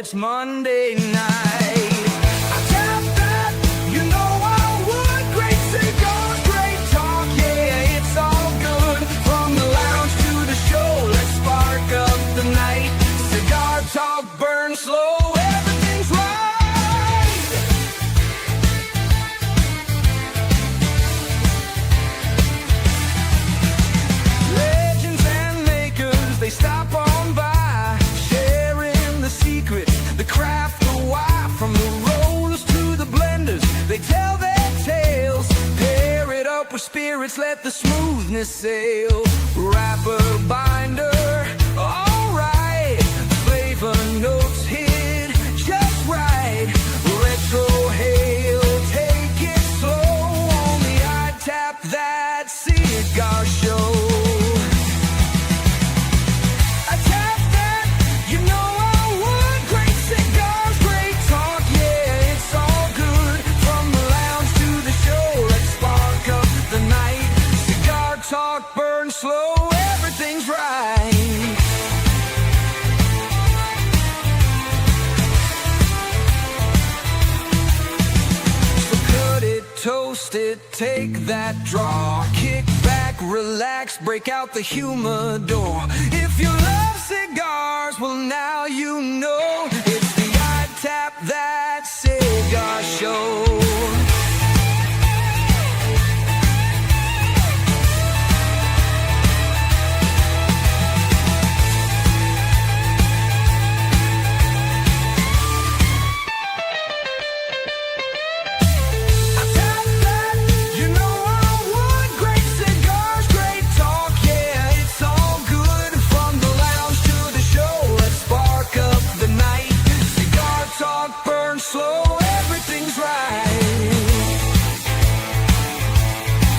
it's Monday night. I tap that, you know I would. Great cigars, great talk, yeah, it's all good. From the lounge to the show, let's spark up the night. Cigar talk, burn slow, everything's right. Legends and makers, they stop on by, sharing the secrets, the craft, the why. From the rollers to the blenders, they tell their tales. Pair it up with spirits, let the smoothness sail. Wrapper, binder, alright. Flavor notes hit just right. Retro hail, take it slow. Only I tap that cigar show. I tap that, you know I would. Great cigars, great talk, yeah, it's all good. From the lounge to the show, let's spark up the night. Cigar talk, burn slow, everything's right. So cut it, toast it, take that draw. Kick back, relax, break out the humidor. If you love cigars, well now you know. It's the I Tap That Cigar Show. I tap that, you know I would. Great cigars, great talk, yeah, it's all good. From the lounge to the show, let's spark up the night. Cigar talk, burn slow, everything's right.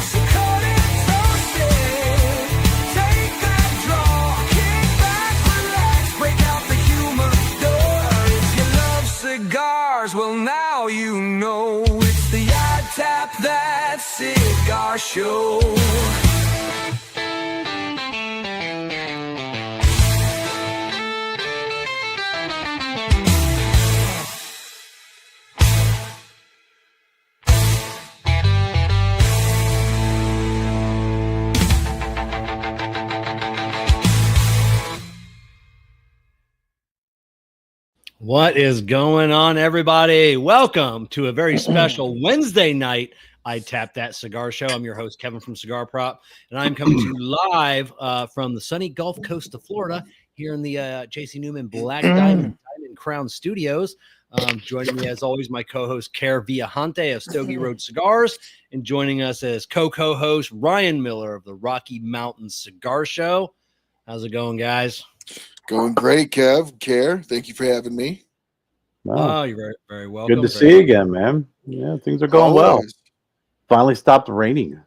So cut it, toast it, take that draw. Kick back, relax, break out the humidor. If you love cigars, well now you know. It's the I Tap That Cigar Show. What is going on, everybody? Welcome to a very special Wednesday night I Tap That Cigar Show. I'm your host, Kevin from Cigar Prop, and I'm coming to you live from the sunny Gulf Coast of Florida here in the J.C. Newman Black Diamond Crown Studios. Joining me, as always, my co-host, Kerr Viajante of Stogie Road Cigars, and joining us as co-host, Ryan Miller of the Rocky Mountain Cigar Show. How's it going, guys? Going great, Kev. Kerr, thank you for having me. Oh, you're very, very welcome. Good to see you again, man. Yeah, things are going well. Always. Finally stopped raining.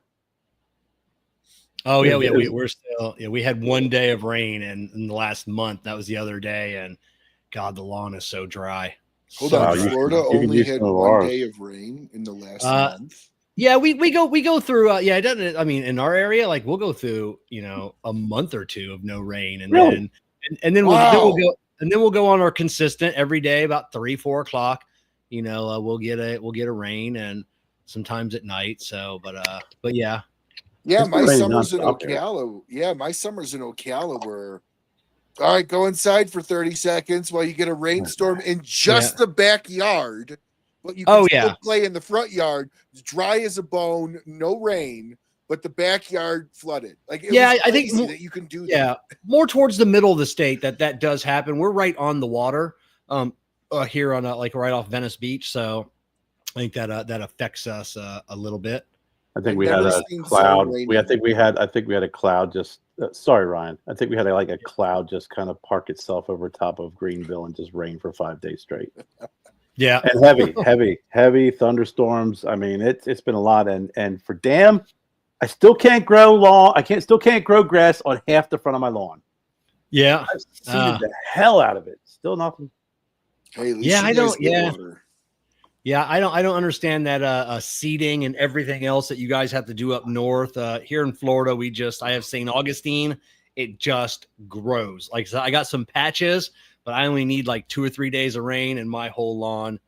Oh yeah, we're still we had one day of rain in the last month. That was the other day, and God, the lawn is so dry. Hold So on, dry. Florida you can only use had some of one ours. day of rain in the last month. Yeah, we go through. Yeah, it doesn't. I mean, in our area, like we'll go through a month or two of no rain, and Really? then we'll go on our consistent every day about 3-4 o'clock. We'll get a rain, and sometimes at night. So, but yeah. Yeah, It's my been raining summers in nonstop here. Ocala. Yeah, my summers in Ocala were all right. Go inside for 30 seconds while you get a rainstorm in just the backyard. But you can still play in the front yard. It's dry as a bone, no rain, but the backyard flooded. Like I think that you can do that. Yeah, more towards the middle of the state that does happen. We're right on the water, here on like right off Venice Beach, so I think that affects us a little bit. I think we had a cloud. I think we had a cloud just. Sorry, Ryan. I think we had a cloud just kind of park itself over top of Greenville and just rain for 5 days straight. Yeah, and heavy thunderstorms. I mean, it's been a lot. And for damn, I still can't grow lawn. Still can't grow grass on half the front of my lawn. Yeah, I've seeded the hell out of it. Still nothing. Hey, at least Yeah, you I guys don't- get yeah. water. Yeah, I don't understand that seeding and everything else that you guys have to do up north. Here in Florida, I have St. Augustine. It just grows. Like, so I got some patches, but I only need like 2 or 3 days of rain, and my whole lawn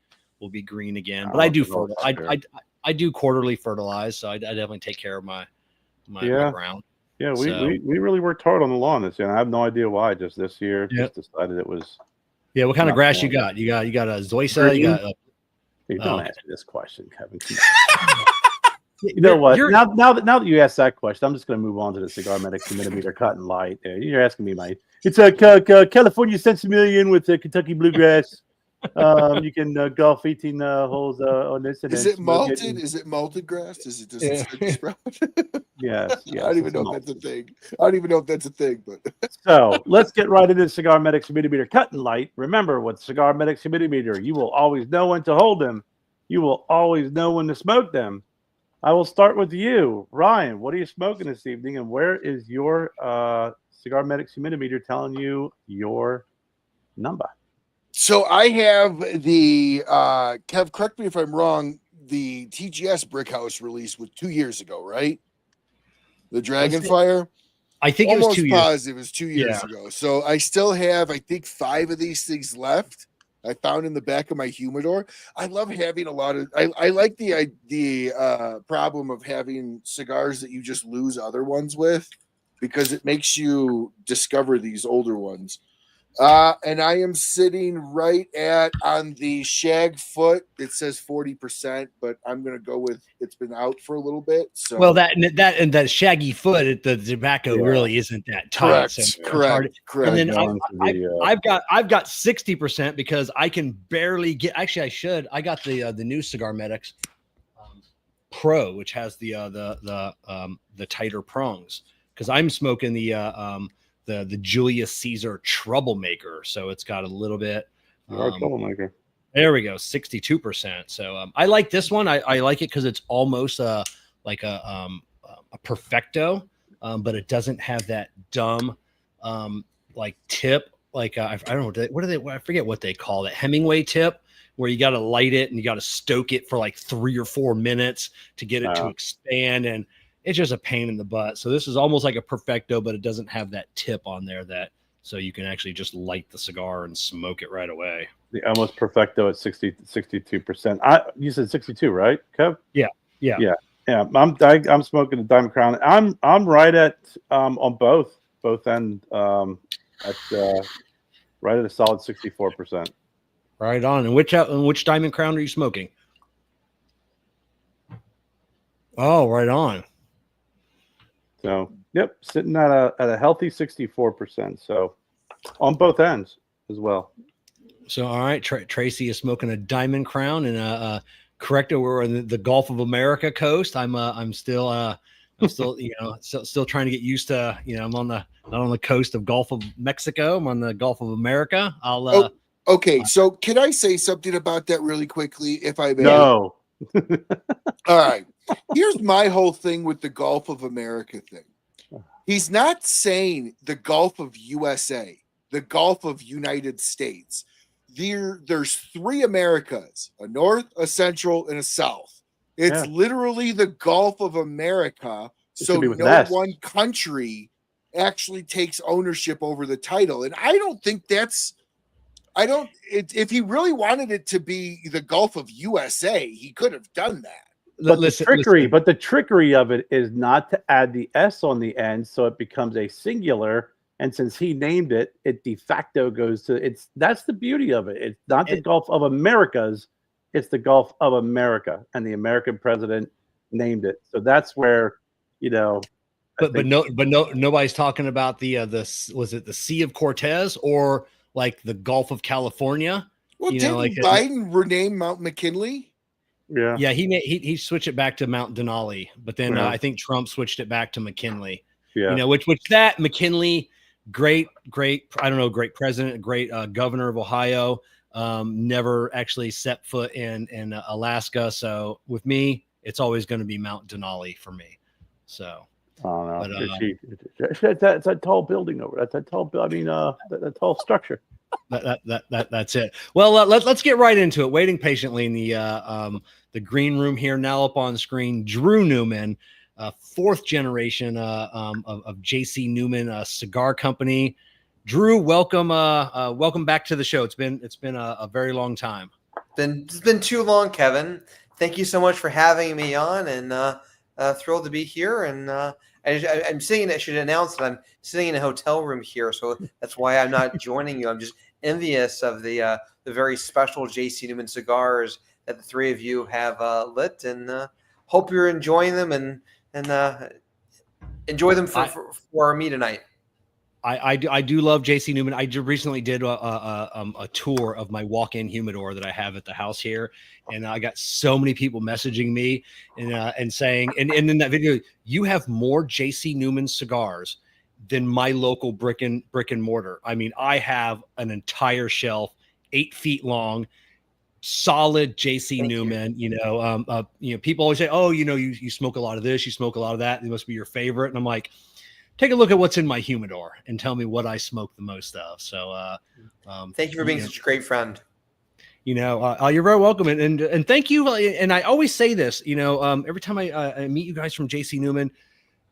will be green again. But I do I do quarterly fertilize, so I definitely take care of my ground. Yeah, we really worked hard on the lawn this year. And I have no idea why. Just this year, just decided it was. Yeah, what kind of grass you got? You got a Zoysia. Green? You got. Hey, don't ask me this question, Kevin. You know what? Now that you asked that question, I'm just going to move on to the CigarMedics millimeter cut and light. You're asking me, mate. It's a California Sensimillion with Kentucky bluegrass. You can golf 18 holes on this. And is it malted? Is it malted grass? Does it sprout? Yes. I don't even know if that's a thing. I don't even know if that's a thing. But so let's get right into the CigarMedics humidity cut and light. Remember, with CigarMedics humidity, you will always know when to hold them. You will always know when to smoke them. I will start with you, Ryan. What are you smoking this evening, and where is your CigarMedics humidimeter telling you your number? So I have the Kev, correct me if I'm wrong, the TGS Brick House release was 2 years ago, right? The Dragonfire. I think it was 2 years. Positive it was 2 years ago. So I still have, I think, 5 of these things left. I found in the back of my humidor. I love having a lot of. I like the problem of having cigars that you just lose other ones with, because it makes you discover these older ones. And I am sitting right on the shag foot. It says 40%, but I'm going to go with it's been out for a little bit. So that shaggy foot, the tobacco really isn't that tight. Correct. And then I've got 60% because I can barely get. Actually, I should. I got the new CigarMedics Pro, which has the tighter prongs, because I'm smoking the Julius Caesar Troublemaker, so it's got a little bit. Troublemaker. There we go, 62%. So I like this one. I like it because it's almost like a perfecto, but it doesn't have that dumb like tip. Like I don't know what are they? I forget what they call it. Hemingway tip, where you got to light it and you got to stoke it for like 3 or 4 minutes to get it to expand, and it's just a pain in the butt. So this is almost like a perfecto, but it doesn't have that tip on there so you can actually just light the cigar and smoke it right away. The almost perfecto at 62%. You said 62, right, Kev? Yeah. I'm smoking a Diamond Crown. I'm right at on both ends at right at a solid 64%. Right on. And which Diamond Crown are you smoking? Oh, right on. So, yep, sitting at a healthy 64%. So, on both ends as well. So, all right, Tracy is smoking a Diamond Crown, and correcto, we're on the Gulf of America coast. I'm still still trying to get used to. I'm not on the coast of Gulf of Mexico. I'm on the Gulf of America. Okay. So, can I say something about that really quickly, if I may? No. All right. Here's my whole thing with the Gulf of America thing. He's not saying the Gulf of USA, the Gulf of United States. There's 3 Americas, a north, a central, and a south. It's literally the Gulf of America. So no one country actually takes ownership over the title. And I don't think if he really wanted it to be the Gulf of USA, he could have done that. But the trickery of it is not to add the S on the end, so it becomes a singular. And since he named it, it de facto goes to that's the beauty of it. It's not the Gulf of Americas, it's the Gulf of America, and the American president named it. So that's where, nobody's talking about was it the Sea of Cortez or like the Gulf of California? Well, didn't Biden rename Mount McKinley? Yeah. He switched it back to Mount Denali, but then I think Trump switched it back to McKinley. Yeah, which that McKinley, great president, great governor of Ohio, never actually set foot in Alaska. So with me, it's always going to be Mount Denali for me. So. Oh no! That's a tall building over. That's a tall. that tall structure. That's it. Well, let's get right into it. Waiting patiently in the green room here. Now up on screen, Drew Newman, 4th generation of J.C. Newman Cigar Company. Drew, welcome back to the show. It's been a very long time. It's been too long, Kevin. Thank you so much for having me on, and thrilled to be here. And I'm sitting. I should announce that I'm sitting in a hotel room here, so that's why I'm not joining you. I'm just envious of the very special J.C. Newman cigars that the three of you have lit, and hope you're enjoying them and enjoy them for me tonight. I do love J.C. Newman. I recently did a tour of my walk-in humidor that I have at the house here, and I got so many people messaging me and saying, and in that video, you have more J.C. Newman cigars than my local brick and mortar. I mean, I have an entire shelf, 8 feet long, solid J.C. Newman. You know, people always say, oh, you smoke a lot of this, you smoke a lot of that. It must be your favorite, and I'm like, take a look at what's in my humidor and tell me what I smoke the most of. So, thank you for being such a great friend. You're very welcome. And thank you. And I always say this, every time I meet you guys from J.C. Newman,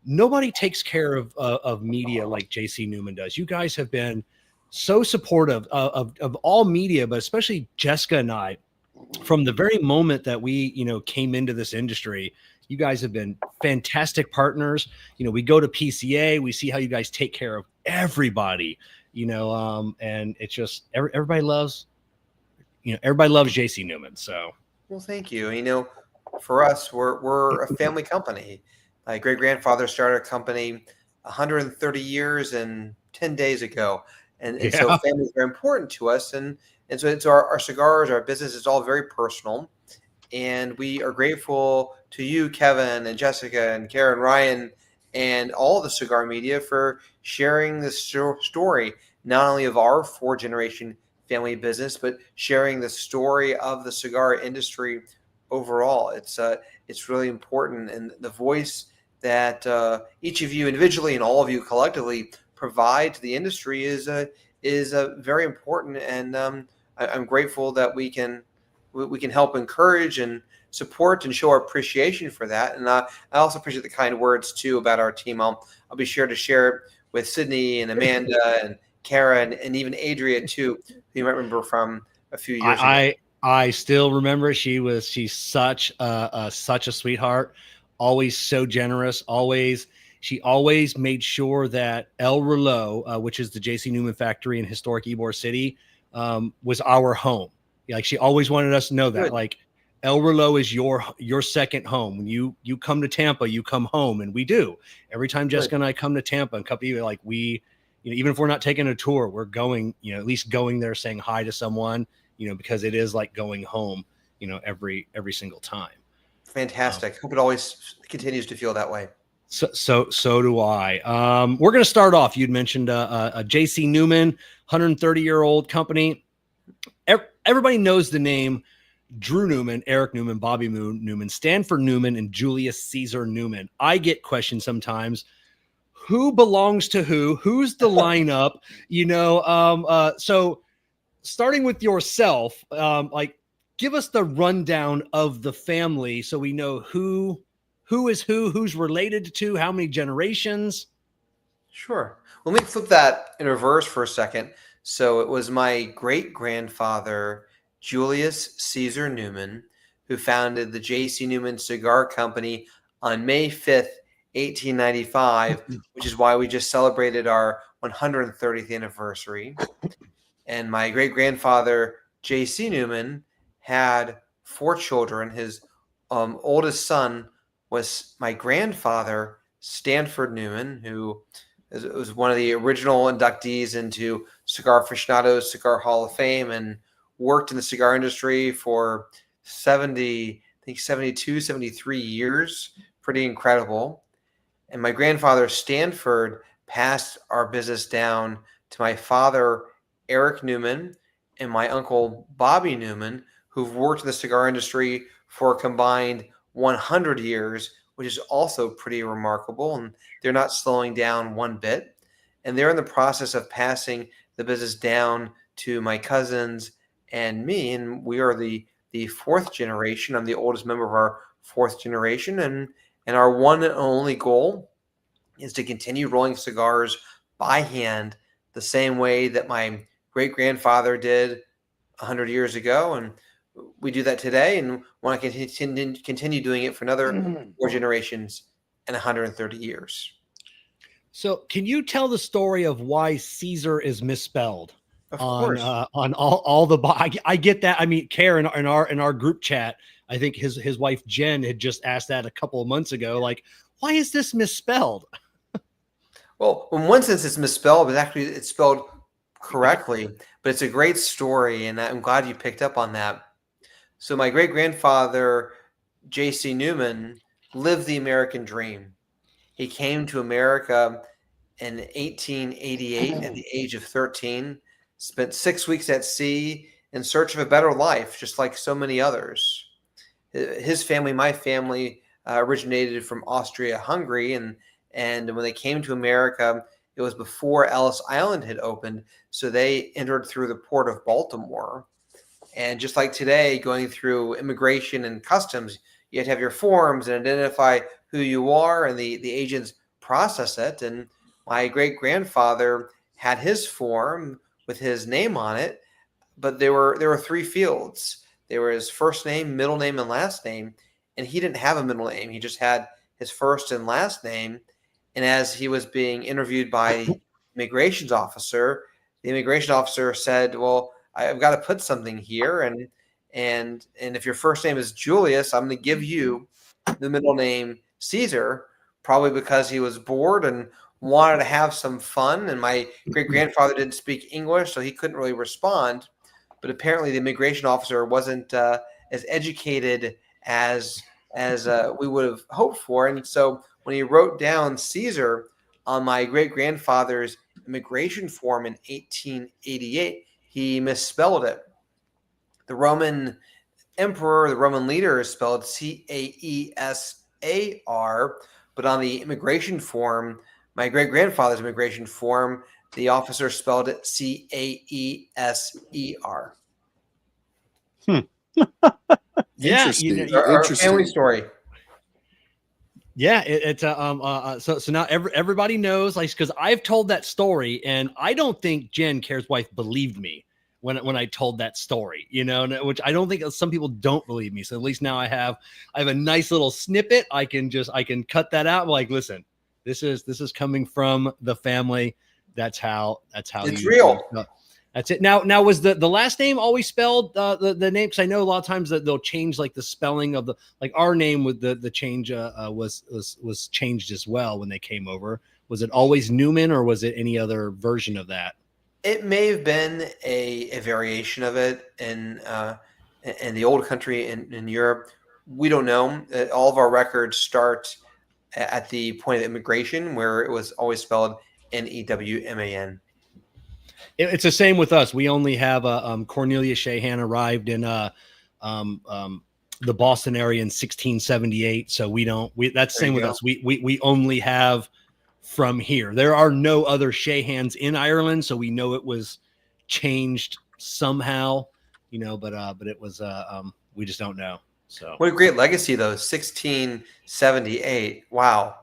nobody takes care of media like J.C. Newman does. You guys have been so supportive of all media, but especially Jessica and I, from the very moment that we, came into this industry. You guys have been fantastic partners. We go to PCA, we see how you guys take care of everybody, and it's just everybody loves J.C. Newman. So, well, thank you. For us, we're a family company. My great grandfather started a company 130 years and 10 days ago, and so family is very important to us, and so it's our cigars, our business is all very personal. And we are grateful to you, Kevin and Jessica and Kerr and Ryan and all the cigar media for sharing this story, not only of our 4-generation family business, but sharing the story of the cigar industry overall. It's really important, and the voice that each of you individually and all of you collectively provide to the industry is very important. And I'm grateful that we can help encourage and support and show our appreciation for that. And I also appreciate the kind words too about our team. I'll be sure to share it with Sydney and Amanda and Kara and even Adria too, who you might remember from a few years ago. I still remember she's such a sweetheart, always so generous, she always made sure that El Reloj, which is the J.C. Newman factory in historic Ybor City, was our home. Like, she always wanted us to know that. Good. Like, El Reloj is your second home. When you come to Tampa, you come home, and we do. Every time Jessica and I come to Tampa and company, like, we, even if we're not taking a tour, we're going, at least going there, saying hi to someone, because it is like going home, every single time. Fantastic. Hope it always continues to feel that way. So do I. We're going to start off. You'd mentioned a J.C. Newman, 130-year-old company. Everybody knows the name Drew Newman, Eric Newman, Bobby Newman, Stanford Newman, and Julius Caesar Newman. I get questions sometimes. Who belongs to who? Who's the lineup? So starting with yourself, give us the rundown of the family so we know who is who's related to, how many generations. Sure. Let me flip that in reverse for a second. So it was my great-grandfather, Julius Caesar Newman, who founded the J.C. Newman Cigar Company on May 5th, 1895, which is why we just celebrated our 130th anniversary. And my great-grandfather, J.C. Newman, had 4 children. His oldest son was my grandfather, Stanford Newman, who was one of the original inductees into Cigar Aficionado's Cigar Hall of Fame and worked in the cigar industry for 72, 73 years. Pretty incredible. And my grandfather, Stanford, passed our business down to my father, Eric Newman, and my uncle, Bobby Newman, who've worked in the cigar industry for a combined 100 years, which is also pretty remarkable. And they're not slowing down one bit. And they're in the process of passing the business down to my cousins and me. And we are the 4th generation. I'm the oldest member of our 4th generation. And our one and only goal is to continue rolling cigars by hand the same way that my great-grandfather did 100 years ago, and we do that today, and want to continue doing it for another 4 generations and 130 years. So, can you tell the story of why Caesar is misspelled on all the? I get that. I mean, Kerr in our group chat, I think his wife Jen had just asked that a couple of months ago. Like, why is this misspelled? Well, in one sense, it's misspelled, but actually it's spelled correctly. But it's a great story, and I'm glad you picked up on that. So my great-grandfather, J.C. Newman, lived the American dream. He came to America in 1888 at the age of 13, spent 6 weeks at sea in search of a better life, just like so many others. His family, my family, originated from Austria-Hungary, and when they came to America, it was before Ellis Island had opened, so they entered through the port of Baltimore. And just like today, going through immigration and customs, you have to have your forms and identify who you are, and the agents process it. And my great-grandfather had his form with his name on it, but there were 3 fields. There were his first name, middle name, and last name, and he didn't have a middle name. He just had his first and last name. And as he was being interviewed by the immigration officer said, "Well, I've got to put something here, and if your first name is Julius, I'm going to give you the middle name Caesar," probably because he was bored and wanted to have some fun. And my great-grandfather didn't speak English, so he couldn't really respond. But apparently the immigration officer wasn't as educated as we would have hoped for. And so when he wrote down Caesar on my great-grandfather's immigration form in 1888, he misspelled it. The Roman emperor, the Roman leader, is spelled Caesar, but on the immigration form, my great-grandfather's immigration form, the officer spelled it Caeser. Interesting. Our family story. Yeah, so now everybody knows, like, because I've told that story, and I don't think Jen, Kerr's wife, believed me when I told that story, which I don't think some people don't believe me. So at least now I have a nice little snippet. I can cut that out. Like, listen, this is coming from the family. That's how it's real. That's it. Now was the last name always spelled the name? Because I know a lot of times that they'll change like the spelling of our name with the change was changed as well when they came over. Was it always Newman, or was it any other version of that? It may have been a variation of it in the old country in Europe. We don't know. All of our records start at the point of immigration, where it was always spelled Newman. It's the same with us. We only have Cornelius Shahan arrived in the Boston area in 1678. So that's the same with us. We only have from here. There are no other Shahans in Ireland, so we know it was changed somehow, but it was we just don't know. So what a great legacy, though. 1678. Wow.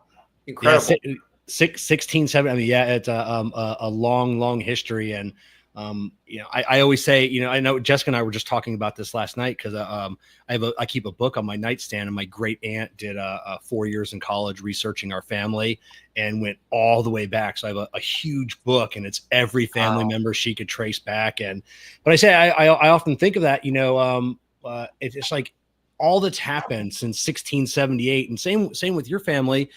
Incredible. Yeah, 1670. I mean, yeah, it's a long history. And I always say, I know Jessica and I were just talking about this last night, because I keep a book on my nightstand, and my great aunt did 4 years in college researching our family and went all the way back. So I have a huge book, and it's every family member she could trace back. But I say I often think of that, it's like all that's happened since 1678, and same with your family.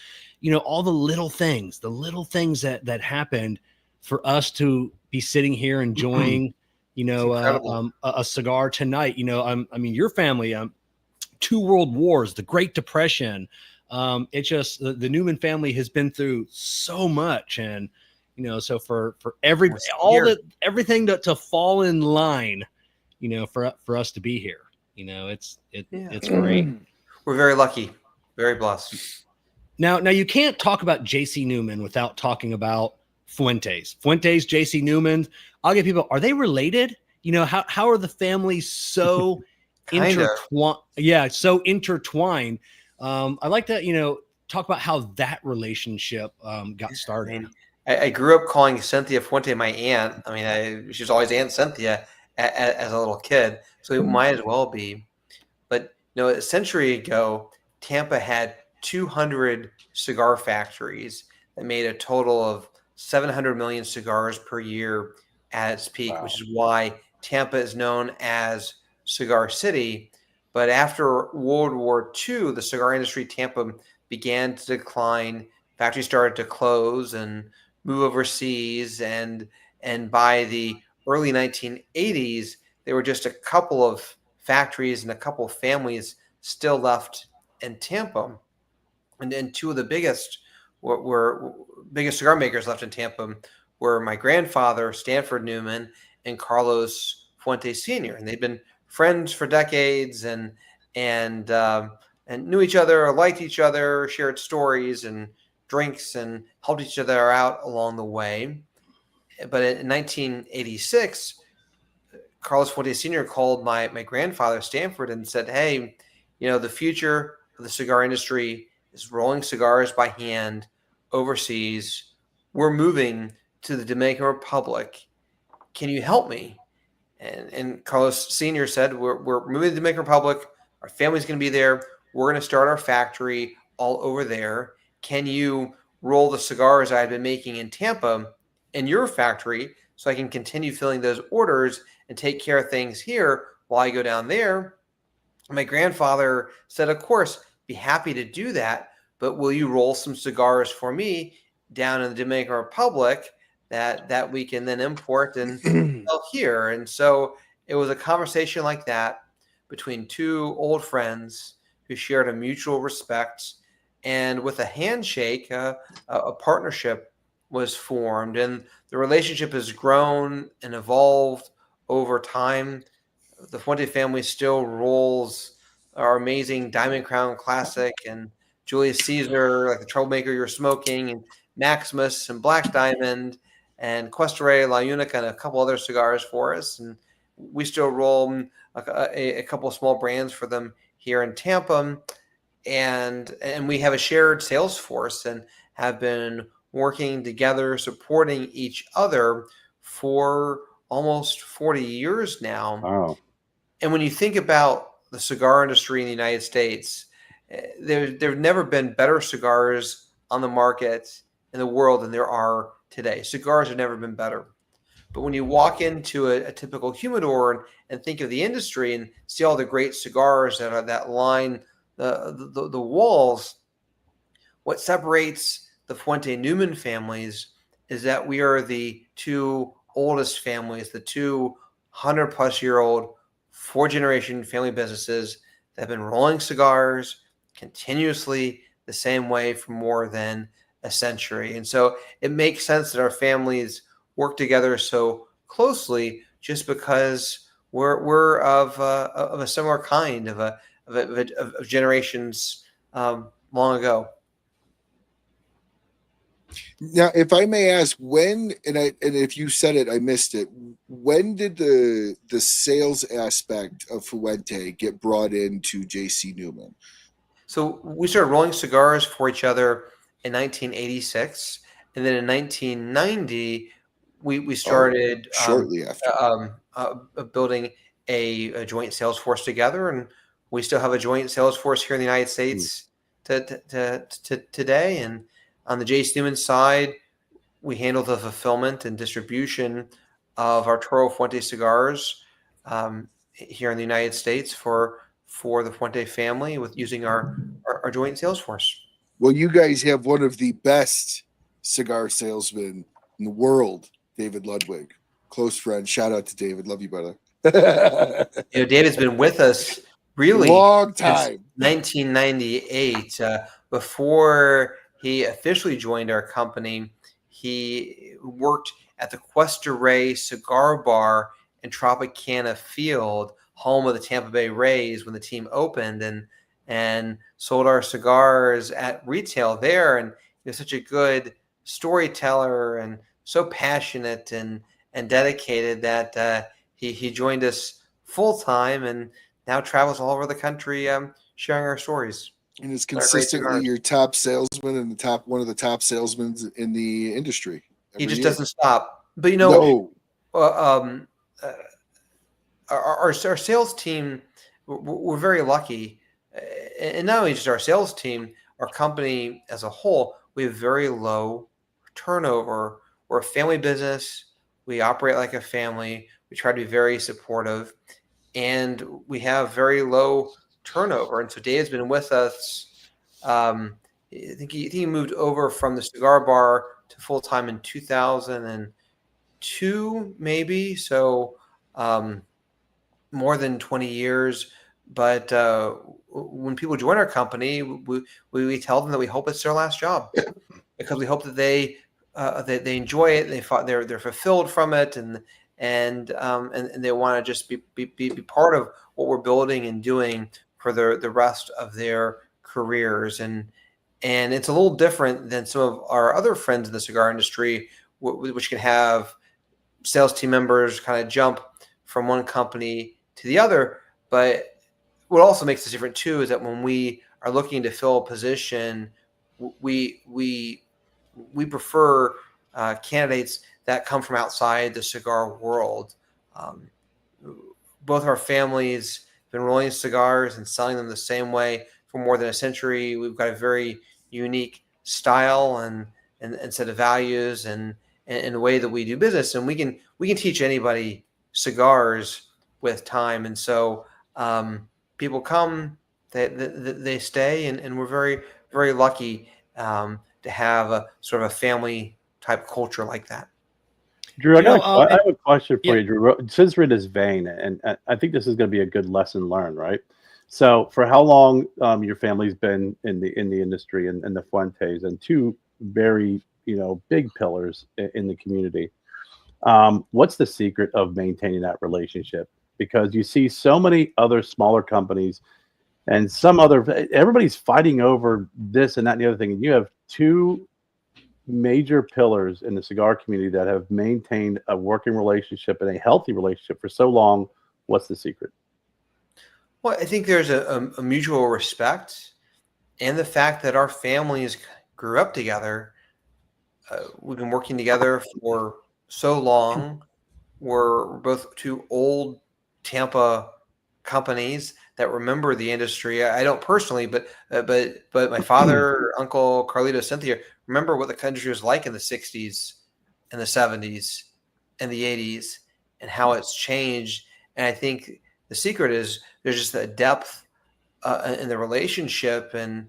All the little things that happened for us to be sitting here enjoying, a cigar tonight. I mean, your family, 2 world wars, the Great Depression. It's just the Newman family has been through so much, and so for everything to fall in line, for us to be here, it's great. We're very lucky, very blessed. Now you can't talk about J.C. Newman without talking about Fuentes, J.C. Newman. I'll get people, are they related? How are the families so intertwined? Yeah, so intertwined. I'd like to, talk about how that relationship got started. I grew up calling Cynthia Fuente my aunt. I mean, she was always Aunt Cynthia as a little kid, so it might as well be. But a century ago, Tampa had 200 cigar factories that made a total of 700 million cigars per year at its peak, Wow. which is why Tampa is known as Cigar City. But after World War II, the cigar industry in Tampa began to decline. Factories started to close and move overseas, and by the early 1980s, there were just a couple of factories and a couple of families still left in Tampa. And then two of the biggest biggest cigar makers left in Tampa were my grandfather, Stanford Newman, and Carlos Fuente Sr. And they'd been friends for decades and knew each other, liked each other, shared stories and drinks, and helped each other out along the way. But in 1986, Carlos Fuente Sr. called my grandfather, Stanford, and said, "Hey, the future of the cigar industry is rolling cigars by hand overseas. We're moving to the Dominican Republic. Can you help me?" And Carlos Sr. said, we're moving to the Dominican Republic. Our family's going to be there. We're going to start our factory all over there. Can you roll the cigars I had been making in Tampa in your factory so I can continue filling those orders and take care of things here while I go down there? My grandfather said, "Of course, be happy to do that, but will you roll some cigars for me down in the Dominican Republic that we can then import and sell here?" And so it was a conversation like that between two old friends who shared a mutual respect, and with a handshake, a partnership was formed, and the relationship has grown and evolved over time. The Fuente family still rolls our amazing Diamond Crown Classic and Julius Caesar, like the Troublemaker You're Smoking, and Maximus and Black Diamond and Cuesta La Unica and a couple other cigars for us. And we still roll a couple of small brands for them here in Tampa. And we have a shared sales force and have been working together, supporting each other for almost 40 years now. Wow. And when you think about the cigar industry in the United States, there have never been better cigars on the market in the world than there are today. Cigars have never been better. But when you walk into a typical humidor and think of the industry and see all the great cigars that line the walls, what separates the Fuente Newman families is that we are the two oldest families, the 200-plus-year-old, four-generation family businesses that have been rolling cigars continuously the same way for more than a century. And so it makes sense that our families work together so closely just because we're of a similar kind of generations long ago. Now, if I may ask, when and if you said it, I missed it. When did the sales aspect of Fuente get brought into J.C. Newman? So we started rolling cigars for each other in 1986, and then in 1990 we started shortly after building a joint sales force together, and we still have a joint sales force here in the United States to today. And on the J.C. Newman side, we handle the fulfillment and distribution of our Toro Fuente cigars here in the United States for the Fuente family with using our joint sales force. Well, you guys have one of the best cigar salesmen in the world, David Ludwig, close friend. Shout out to David. Love you, brother. David's been with us really long time, 1998. Before he officially joined our company, he worked at the Cuesta Rey Cigar Bar in Tropicana Field, home of the Tampa Bay Rays, when the team opened, and sold our cigars at retail there. And he was such a good storyteller and so passionate and dedicated that he joined us full time and now travels all over the country sharing our stories. And is consistently your top salesman and one of the top salesmen in the industry. He just year. doesn't stop. But No. Our sales team, we're very lucky, and not only just our sales team, our company as a whole, we have very low turnover. We're a family business. We operate like a family. We try to be very supportive, and we have very low turnover. And so Dave's been with us. I think he moved over from the cigar bar to full time in 2002, maybe. So more than 20 years. But when people join our company, we tell them that we hope it's their last job, because we hope that they enjoy it. They're fulfilled from it, and they want to just be part of what we're building and doing for the rest of their careers. And it's a little different than some of our other friends in the cigar industry, which can have sales team members kind of jump from one company to the other. But what also makes us different too is that when we are looking to fill a position, we prefer candidates that come from outside the cigar world. Both our families have been rolling cigars and selling them the same way for more than a century. We've got a very unique style and set of values and the way that we do business, and we can teach anybody cigars with time. And so people come, they stay, and we're very, very lucky to have a sort of a family type culture like that. Drew, I have a question for you, Drew. Since we're in this vein, and I think this is going to be a good lesson learned, right? So, for how long your family's been in the industry and the Fuentes, and two very big pillars in the community. What's the secret of maintaining that relationship? Because you see so many other smaller companies and everybody's fighting over this and that and the other thing. And you have two major pillars in the cigar community that have maintained a working relationship and a healthy relationship for so long. What's the secret? Well, I think there's a mutual respect, and the fact that our families grew up together. We've been working together for so long. We're both two old Tampa companies that remember the industry. I don't personally, but my father, Uncle Carlito, Cynthia remember what the country was like in the 60s and the 70s and the 80s and how it's changed. And I think the secret is there's just a depth in the relationship and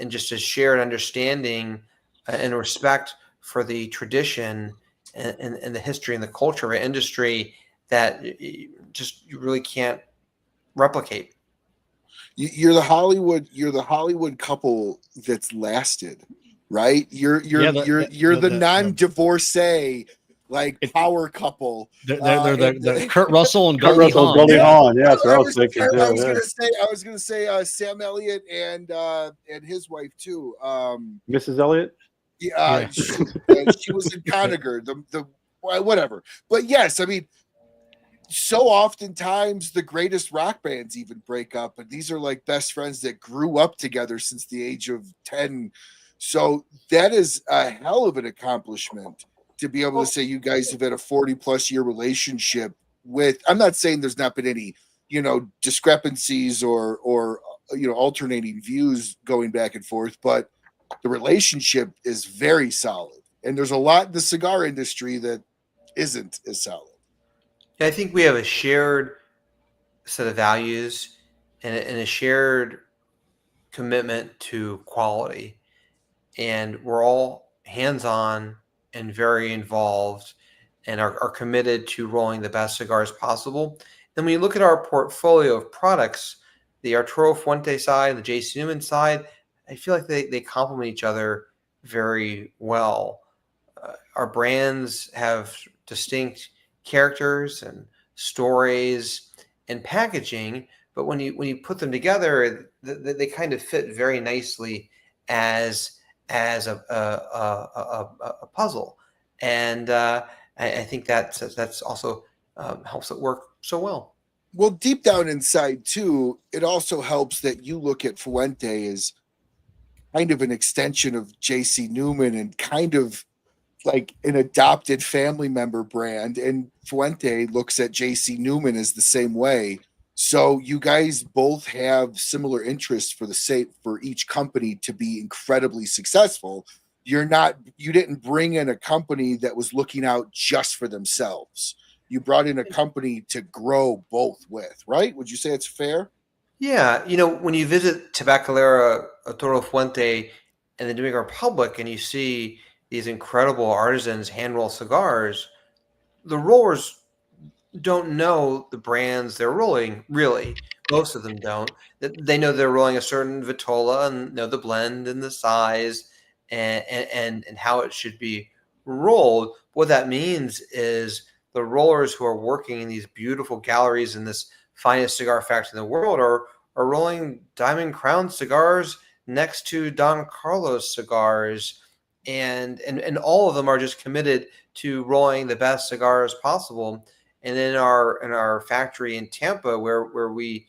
just a shared understanding and respect for the tradition and the history and the culture of our industry that you really can't replicate. You're the Hollywood couple that's lasted, right? You're the non-divorcee power couple. They're the Kurt Russell and Goldie Hawn. Yeah, I was gonna say Sam Elliott and his wife too. Mrs. Elliott. Yeah. She was in Conager, the whatever. But yes, I mean, so oftentimes the greatest rock bands even break up, and these are like best friends that grew up together since the age of 10. So that is a hell of an accomplishment to be able to say you guys have had a 40+ year relationship with. I'm not saying there's not been any, discrepancies or alternating views going back and forth, but the relationship is very solid. And there's a lot in the cigar industry that isn't as solid. I think we have a shared set of values and a shared commitment to quality. And we're all hands-on and very involved and are committed to rolling the best cigars possible. And when you look at our portfolio of products, the Arturo Fuente side, the J.C. Newman side, I feel like they complement each other very well. Our brands have distinct characters and stories and packaging, but when you put them together, they kind of fit very nicely as a puzzle. And I think that's also helps it work so well. Well, deep down inside too, it also helps that you look at Fuente as kind of an extension of J.C. Newman and kind of like an adopted family member brand, and Fuente looks at J.C. Newman as the same way. So you guys both have similar interests for the sake for each company to be incredibly successful. You didn't bring in a company that was looking out just for themselves. You brought in a company to grow both with, right? Would you say it's fair? Yeah, when you visit Tabacalera Toro Fuente in the Dominican Republic and you see these incredible artisans hand roll cigars, the rollers don't know the brands they're rolling, really. Most of them don't. They know they're rolling a certain Vitola and know the blend and the size and how it should be rolled. What that means is the rollers who are working in these beautiful galleries in this finest cigar factory in the world are rolling Diamond Crown cigars next to Don Carlos cigars. And all of them are just committed to rolling the best cigars possible. And in our factory in Tampa, where we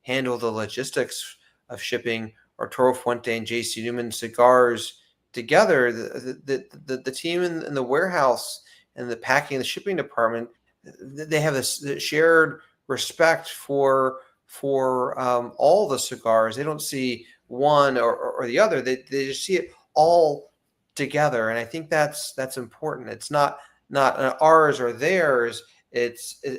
handle the logistics of shipping our Toro Fuente and J.C. Newman cigars together, the team in the warehouse and the packing and the shipping department, they have this shared respect for all the cigars. They don't see one or the other. They just see it all together, and I think that's important. It's not ours or theirs.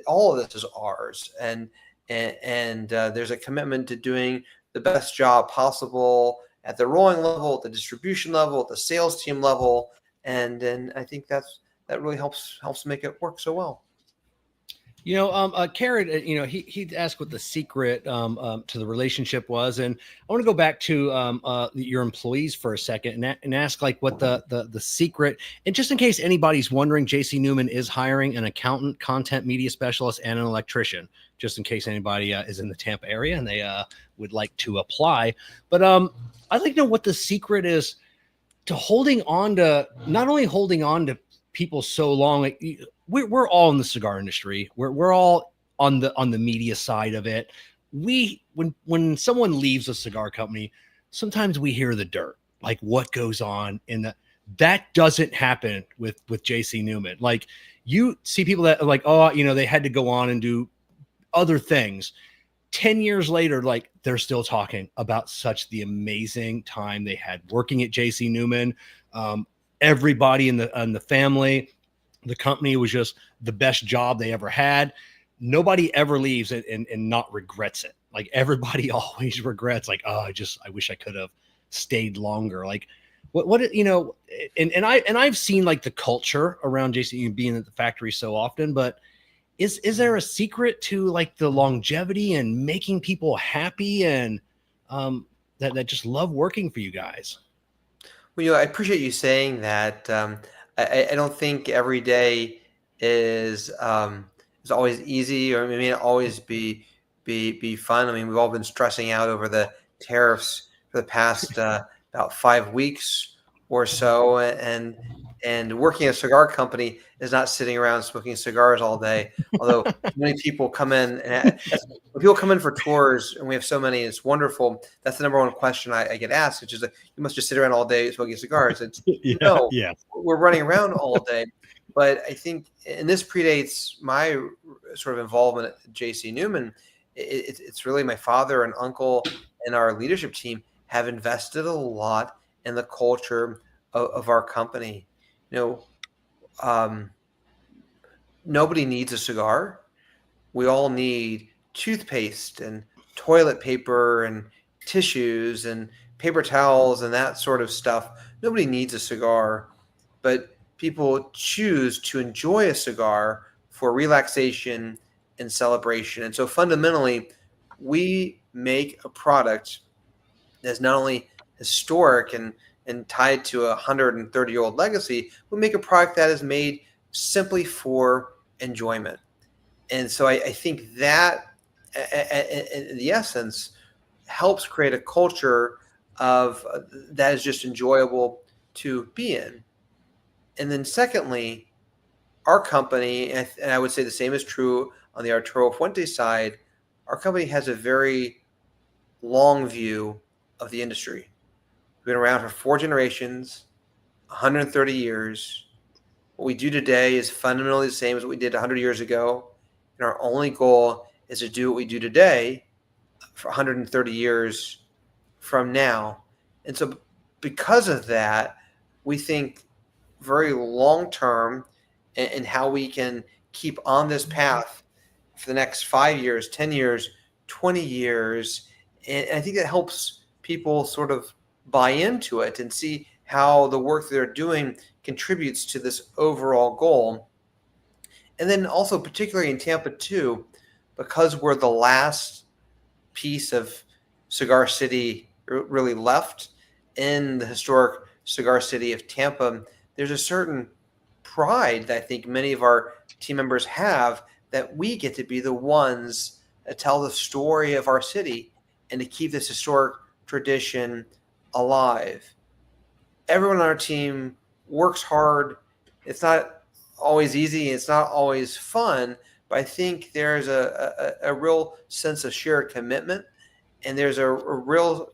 All of this is ours, and there's a commitment to doing the best job possible at the rolling level, at the distribution level, at the sales team level, and I think that really helps make it work so well. Kerr, he asked what the secret to the relationship was, and I want to go back to your employees for a second and ask like what the secret. And just in case anybody's wondering, J.C. Newman is hiring an accountant, content media specialist, and an electrician. Just in case anybody is in the Tampa area and they would like to apply. But I'd like to know what the secret is to not only holding on to people so long. Like, we're all in the cigar industry. We're all on the media side of it. When someone leaves a cigar company, sometimes we hear the dirt, like what goes on that doesn't happen with J.C. Newman. Like, you see people that are like, they had to go on and do other things. 10 years later, like, they're still talking about such the amazing time they had working at J.C. Newman. Everybody in the family, the company was just the best job they ever had. Nobody ever leaves and not regrets it. Like, everybody always regrets, like, I wish I could have stayed longer. Like, and I've seen like the culture around JC being at the factory so often, but is there a secret to like the longevity and making people happy and that just love working for you guys? Well, I appreciate you saying that. I don't think every day is always easy, or it may not always be fun. I mean, we've all been stressing out over the tariffs for the past about 5 weeks or so, and working at a cigar company is not sitting around smoking cigars all day. Although many people come in, and when people come in for tours, and we have so many, it's wonderful. That's the number one question I get asked, which is like, you must just sit around all day smoking cigars. It's no, we're running around all day. But I think, and this predates my sort of involvement at J.C. Newman. It's really my father and uncle and our leadership team have invested a lot in the culture of our company. Nobody needs a cigar. We all need toothpaste and toilet paper and tissues and paper towels and that sort of stuff. Nobody needs a cigar, but people choose to enjoy a cigar for relaxation and celebration. And so fundamentally, we make a product that's not only historic and tied to a 130-year-old legacy, we make a product that is made simply for enjoyment. And so I think that, in the essence, helps create a culture of that is just enjoyable to be in. And then secondly, our company, and I would say the same is true on the Arturo Fuente side, our company has a very long view of the industry. We've been around for 4 generations. 130 years. What we do today is fundamentally the same as what we did 100 years ago. And our only goal is to do what we do today for 130 years from now. And so because of that, we think very long term and how we can keep on this path for the next 5 years, 10 years, 20 years. And I think that helps people sort of buy into it and see how the work they're doing contributes to this overall goal. And then also, particularly in Tampa too, because we're the last piece of Cigar City really left in the historic Cigar City of Tampa, there's a certain pride that I think many of our team members have that we get to be the ones that tell the story of our city and to keep this historic tradition alive. Everyone on our team works hard. It's not always easy. It's not always fun, but I think there's a real sense of shared commitment, and there's a real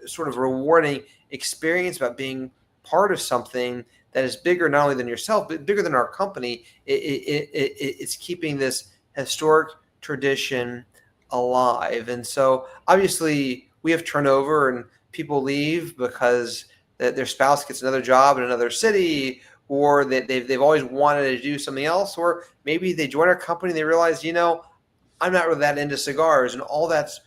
sort of rewarding experience about being part of something that is bigger not only than yourself, but bigger than our company. It's keeping this historic tradition alive. And so obviously we have turnover and people leave because their spouse gets another job in another city, or that they've always wanted to do something else, or maybe they join our company and they realize, I'm not really that into cigars, and all that's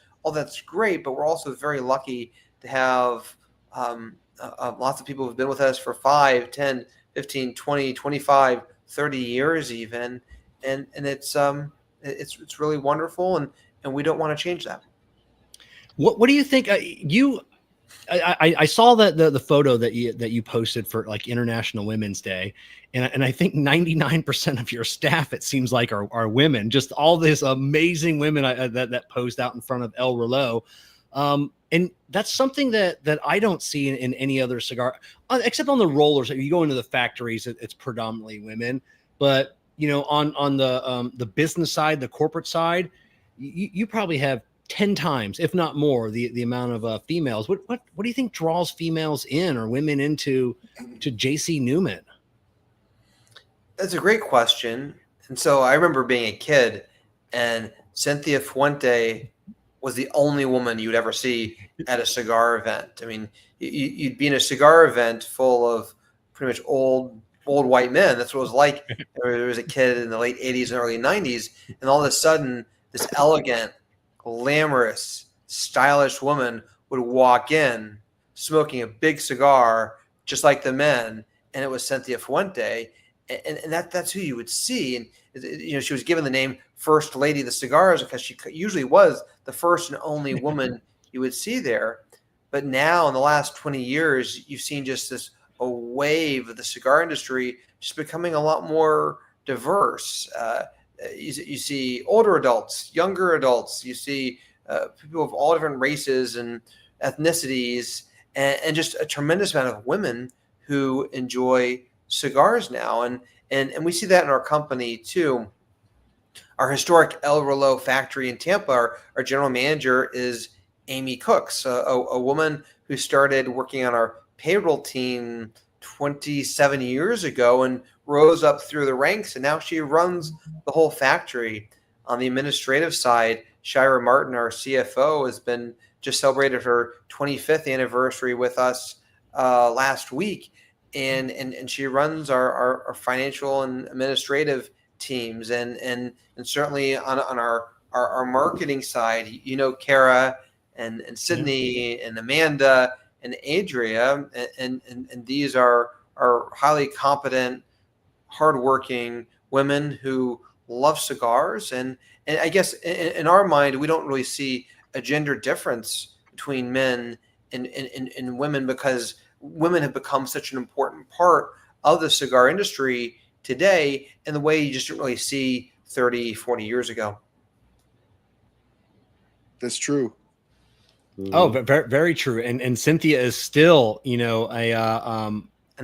great. But we're also very lucky to have lots of people who've been with us for 5, 10, 15, 20, 25, 30 years even. And it's really wonderful. And we don't want to change that. What do you think? I saw that the photo that you posted for like International Women's Day, and I think 99% of your staff, it seems like, are women. Just all these amazing women that posed out in front of El Reloj, and that's something that I don't see in any other cigar, except on the rollers. You go into the factories, it's predominantly women, but on the business side, the corporate side, you probably have 10 times, if not more, the amount of females. What do you think draws females in or women into J.C. Newman? That's a great question. And so I remember being a kid, and Cynthia Fuente was the only woman you would ever see at a cigar event. I mean, you'd be in a cigar event full of pretty much old white men. That's what it was like. There was a kid in the late 80s and early 90s, and all of a sudden, this elegant, glamorous, stylish woman would walk in smoking a big cigar just like the men, and it was Cynthia Fuente, and that's who you would see. And she was given the name First Lady of the Cigars because she usually was the first and only woman you would see there. But now in the last 20 years, you've seen just a wave of the cigar industry just becoming a lot more diverse. You see older adults, younger adults. You see people of all different races and ethnicities, and just a tremendous amount of women who enjoy cigars now. And we see that in our company too. Our historic El Reloj factory in Tampa, our general manager is Amy Cooks, a woman who started working on our payroll team 27 years ago and rose up through the ranks, and now she runs the whole factory. On the administrative side, Shira Martin, our CFO, has been just celebrated her 25th anniversary with us last week, and she runs our financial and administrative teams, and certainly on our marketing side, Kerr and Sydney and Amanda and Adria, and these are highly competent, hardworking women who love cigars. And I guess in our mind, we don't really see a gender difference between men and women, because women have become such an important part of the cigar industry today in the way you just didn't really see 30, 40 years ago. That's true. Oh, very, very true. And Cynthia is still, an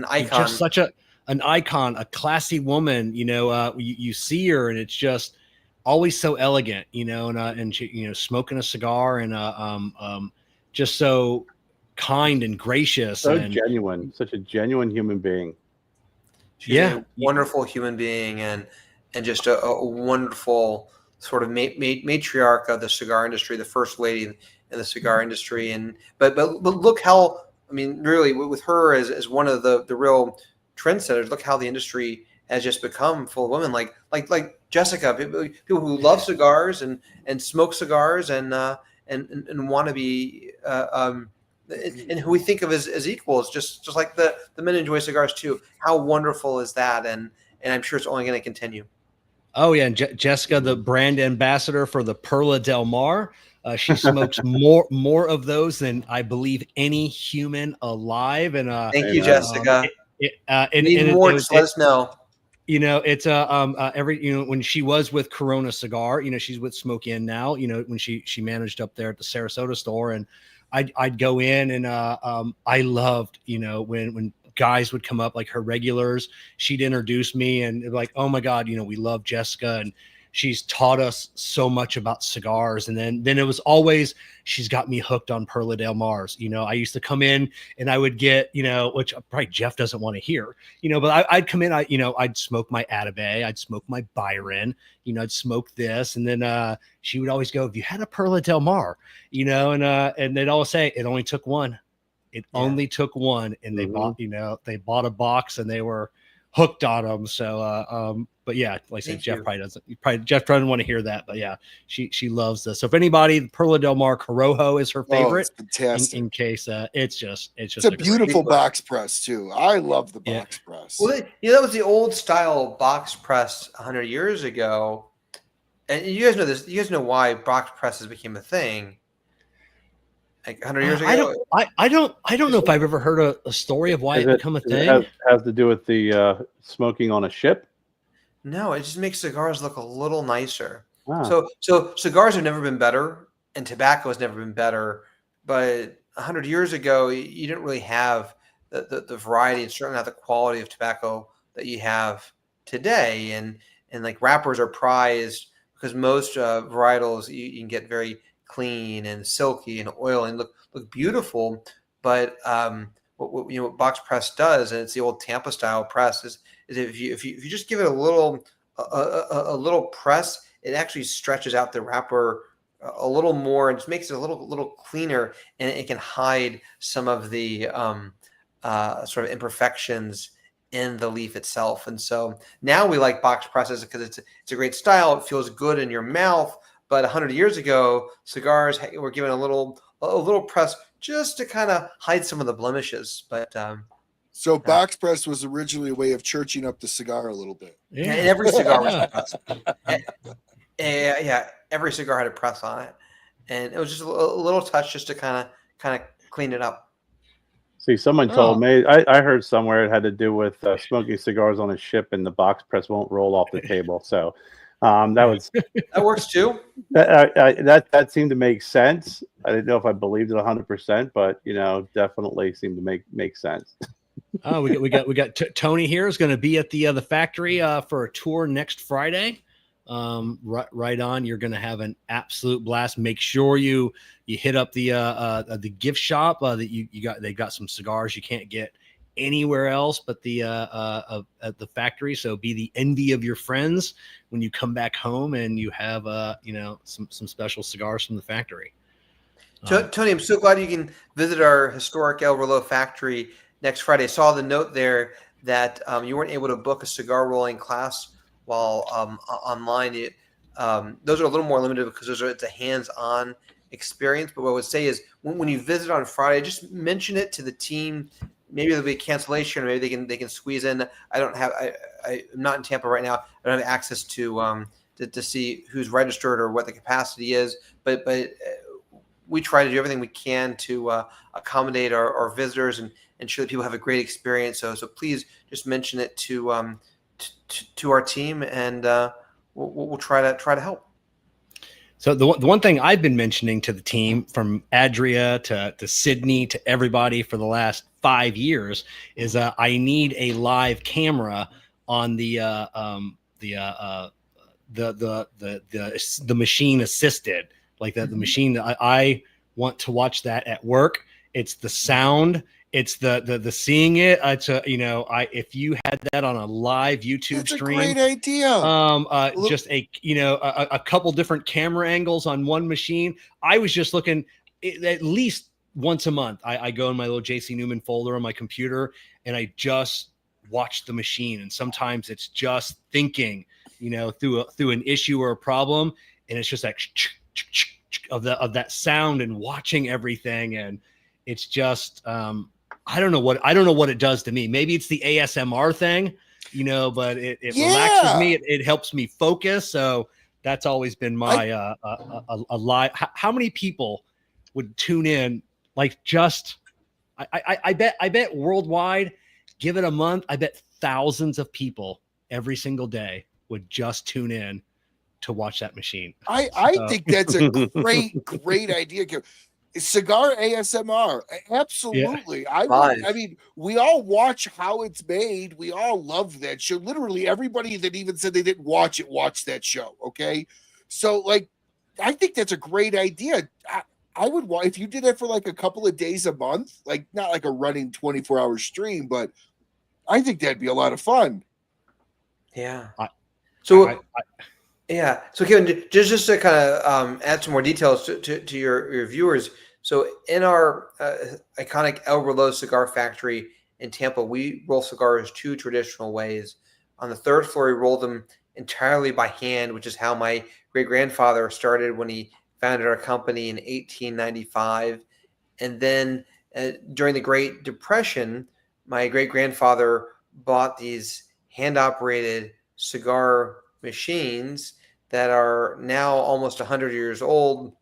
icon, just such an icon, a classy woman. You see her, and it's just always so elegant, and she, smoking a cigar, and just so kind and gracious. So and genuine, such a genuine human being. She's a wonderful human being and just a wonderful sort of matriarch of the cigar industry, the first lady in the cigar industry. And but look how, I mean, really with her as one of the real trendsetters, look how the industry has just become full of women like Jessica, people who love cigars and smoke cigars and want to be and who we think of as equals, just like the men enjoy cigars too. How wonderful is that? And I'm sure it's only going to continue. Oh yeah, and Jessica, the brand ambassador for the Perla Del Mar. She smokes more of those than I believe any human alive. And thank you, Jessica. Just let us know. You know, it's when she was with Corona Cigar, you know, she's with Smoke Inn now, you know, when she managed up there at the Sarasota store, and I'd go in and I loved, you know, when guys would come up, like her regulars, she'd introduce me and like, oh my God, you know, we love Jessica and she's taught us so much about cigars. And then it was always, she's got me hooked on Perla Del Mars. You know, I used to come in and I would get, you know, which probably Jeff doesn't want to hear, you know, but I'd come in, I'd smoke my Atabay, I'd smoke my Byron, you know, I'd smoke this. And then she would always go, have you had a Perla Del Mar? You know, and they'd always say, it only took one. It only took one. And they bought, you know, they bought a box and they were hooked on them. So, but yeah, like I said, Jeff probably doesn't want to hear that, but yeah, she loves this. So if anybody, Perla Del Mar Corojo is her favorite. Oh, it's fantastic. In case it's a beautiful box press too. I love the box press. Well, you know, that was the old style box press 100 years ago. And you guys know this, you guys know why box presses became a thing. Like 100 years ago. I don't know if I've ever heard a story of why it became a thing. It has to do with the smoking on a ship. No, it just makes cigars look a little nicer. Ah. So cigars have never been better, and tobacco has never been better. But 100 years ago, you didn't really have the variety and certainly not the quality of tobacco that you have today. And like wrappers are prized because most varietals you can get very clean and silky and oily and look beautiful. But what box press does, and it's the old Tampa style press, is if you just give it a little press, it actually stretches out the wrapper a little more and just makes it a little cleaner, and it can hide some of the sort of imperfections in the leaf itself. And so now we like box presses because it's a great style. It feels good in your mouth. But 100 years ago, cigars were given a little press just to kind of hide some of the blemishes. But so box press was originally a way of churching up the cigar a little bit. Yeah. And every cigar was pressed. Yeah, every cigar had a press on it, and it was just a little touch just to kind of clean it up. See, someone told me, I heard somewhere it had to do with smoking cigars on a ship, and the box press won't roll off the table. So. That works too. That seemed to make sense. I didn't know if I believed it 100%, but you know, definitely seemed to make sense. Oh, we got Tony here is going to be at the factory for a tour next Friday. Right on. You're going to have an absolute blast. Make sure you hit up the gift shop that you got. They got some cigars you can't get anywhere else but at the factory. So be the envy of your friends when you come back home and you have some special cigars from the factory. Tony, I'm so glad you can visit our historic El Reloj factory next Friday. I saw the note there that you weren't able to book a cigar rolling class while online. Those are a little more limited because it's a hands-on experience. But what I would say is when you visit on Friday, just mention it to the team. Maybe there'll be a cancellation, or maybe they can squeeze in. I'm not in Tampa right now. I don't have access to see who's registered or what the capacity is. But we try to do everything we can to accommodate our visitors and ensure that people have a great experience. So please just mention it to our team, and we'll try to help. So the one thing I've been mentioning to the team, from Adria to Sydney to everybody for the last 5 years, is I need a live camera on the machine assisted, like the machine that I want to watch that at work. It's the sound. It's the seeing it. It's if you had that on a live YouTube That's stream, a great idea. Just a couple different camera angles on one machine. I was just looking at least once a month. I go in my little J.C. Newman folder on my computer and I just watch the machine. And sometimes it's just thinking, through an issue or a problem, and it's just like of that sound and watching everything. And it's just I don't know what it does to me. Maybe it's the ASMR thing, but it relaxes me. It helps me focus. So that's always been my a lie. How many people would tune in? Like just, I bet worldwide, give it a month. I bet thousands of people every single day would just tune in to watch that machine. I think that's a great idea. Cigar ASMR, absolutely. Yeah. I mean, we all watch how it's made. We all love that show. Literally, everybody that even said they didn't watch it watched that show. Okay, so like, I think that's a great idea. I would watch if you did it for like a couple of days a month, like not like a running 24-hour stream, but I think that'd be a lot of fun. Yeah. So Kevin, just to kind of add some more details to your viewers. So in our iconic El Reloj Cigar Factory in Tampa, we roll cigars two traditional ways. On the third floor, we roll them entirely by hand, which is how my great-grandfather started when he founded our company in 1895. And then during the Great Depression, my great-grandfather bought these hand-operated cigar machines that are now almost 100 years old,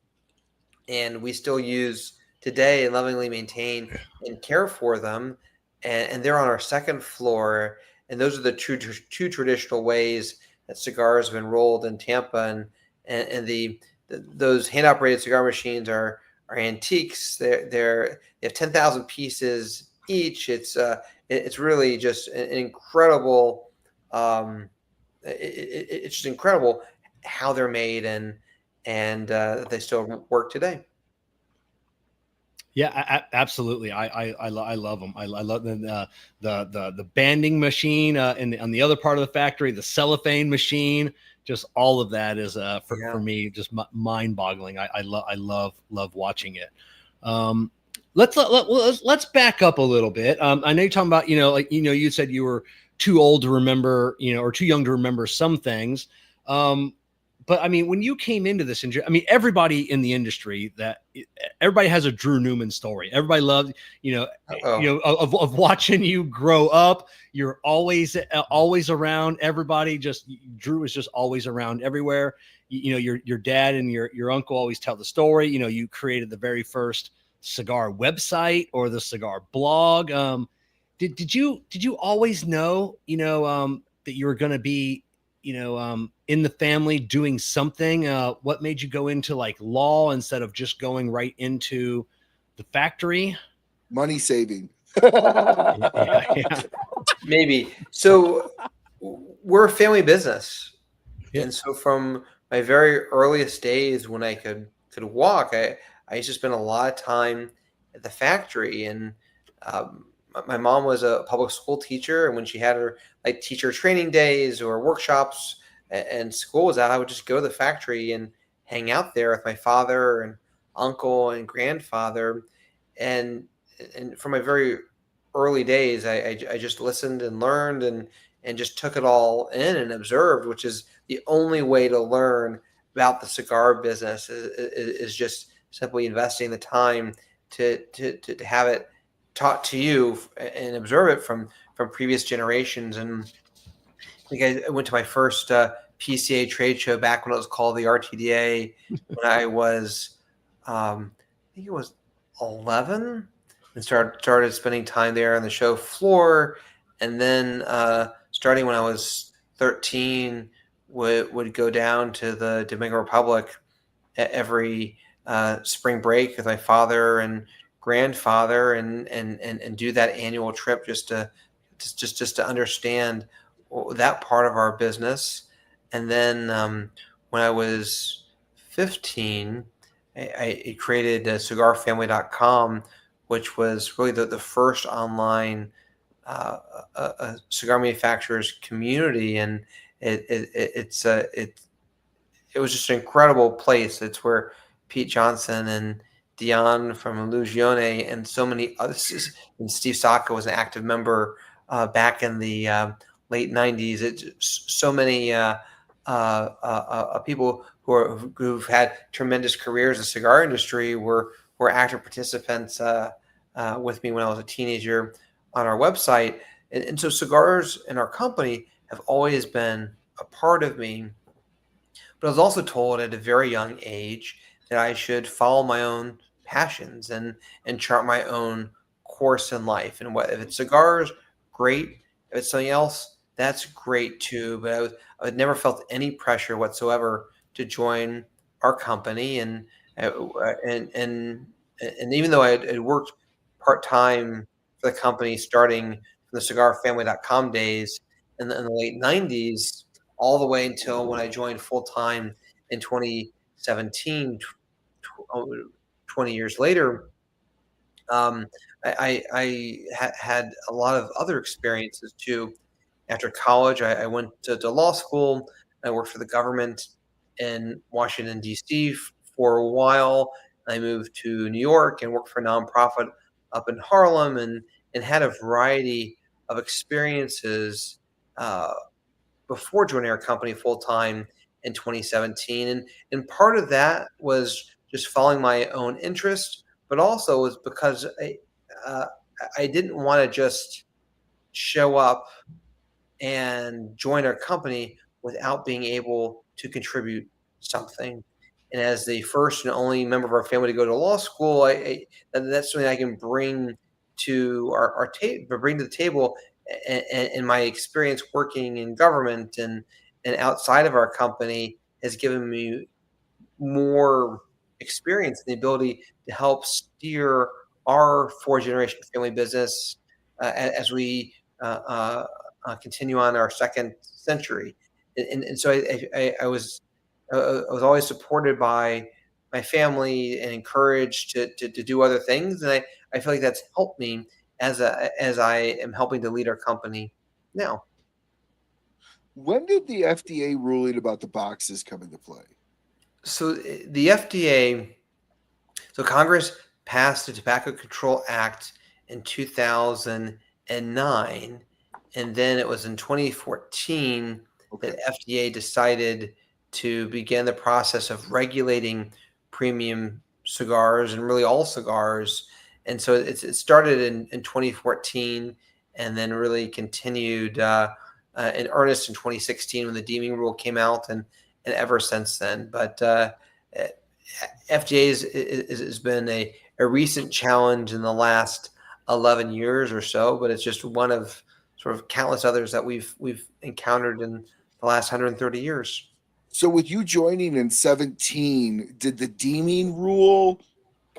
and we still use today and lovingly maintain and care for them. And they're on our second floor. And those are the two traditional ways that cigars have been rolled in Tampa. And those hand-operated cigar machines are antiques. They have 10,000 pieces each. It's really just an incredible. It's just incredible how they're made and they still work today. Yeah, absolutely. I love them. I love the banding machine on the other part of the factory, the cellophane machine. Just all of that is for me just mind boggling. I love watching it. Let's back up a little bit. I know you're talking about you said you were too old to remember or too young to remember some things. But I mean, when you came into this industry, I mean, everybody in the industry everybody has a Drew Newman story. Everybody loves, of watching you grow up. You're always around everybody. Drew is just always around everywhere. Your dad and your uncle always tell the story. You created the very first cigar website or the cigar blog. Did you always know, that you were going to be, in the family doing something? What made you go into like law instead of just going right into the factory? Money saving. Yeah. Maybe. So we're a family business. Yeah. And so from my very earliest days when I could walk, I used to spend a lot of time at the factory. And my mom was a public school teacher, and when she had her like teacher training days or workshops and school was out, I would just go to the factory and hang out there with my father and uncle and grandfather. And from my very early days, I just listened and learned and just took it all in and observed, which is the only way to learn about the cigar business is just simply investing the time to have it taught to you and observe it from previous generations. And I think I went to my first PCA trade show back when it was called the RTDA when I was, I think it was 11, and started spending time there on the show floor. And then starting when I was 13, would go down to the Dominican Republic every spring break with my father and grandfather and do that annual trip just to understand that part of our business. And then when I was 15, I created CigarFamily.com, which was really the first online cigar manufacturers community, and it was just an incredible place. It's where Pete Johnson and Dion from Illusione and so many others, and Steve Sacco was an active member back in the late 90s. It's so many people who've had tremendous careers in the cigar industry were active participants with me when I was a teenager on our website. And so cigars in our company have always been a part of me. But I was also told at a very young age that I should follow my own passions and chart my own course in life. And if it's cigars, great. If it's something else, that's great too. But I never felt any pressure whatsoever to join our company. And even though I had worked part-time for the company starting from the cigarfamily.com days in the late 90s, all the way until when I joined full-time in 2017, 20 years later, I had a lot of other experiences too. After college, I went to law school. I worked for the government in Washington, D.C. for a while. I moved to New York and worked for a nonprofit up in Harlem, and had a variety of experiences before joining our company full-time in 2017. And part of that was just following my own interest, but also was because I didn't want to just show up and join our company without being able to contribute something. And as the first and only member of our family to go to law school, that's something I can bring to our table, bring to the table, and my experience working in government and outside of our company has given me more experience and the ability to help steer our 4-generation family business as we continue on our second century. And so I was always supported by my family and encouraged to do other things. And I feel like that's helped me as I am helping to lead our company now. When did the FDA ruling about the boxes come into play? So the FDA, so Congress passed the Tobacco Control Act in 2009, and then it was in 2014 that FDA decided to begin the process of regulating premium cigars and really all cigars. And so it started in 2014 and then really continued in earnest in 2016 when the deeming rule came out, and ever since then. But FDA has been a recent challenge in the last 11 years or so, but it's just one of sort of countless others that we've encountered in the last 130 years. So with you joining in 17, did the deeming rule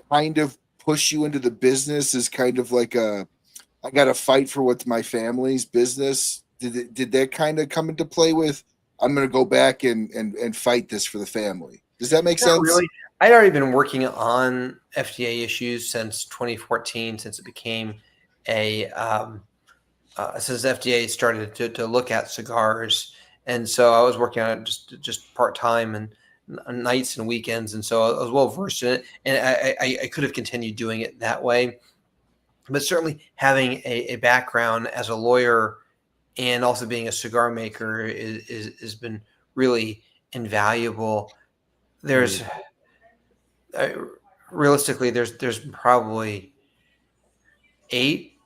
kind of push you into the business as kind of like I got to fight for what's my family's business? Did that kind of come into play with, I'm going to go back and fight this for the family? Does that make sense? Really. I'd already been working on FDA issues since 2014, since it became since FDA started to look at cigars. And so I was working on it just part-time and nights and weekends. And so I was well versed in it, and I could have continued doing it that way. But certainly having a background as a lawyer and also being a cigar maker has been really invaluable. There's realistically, there's probably eight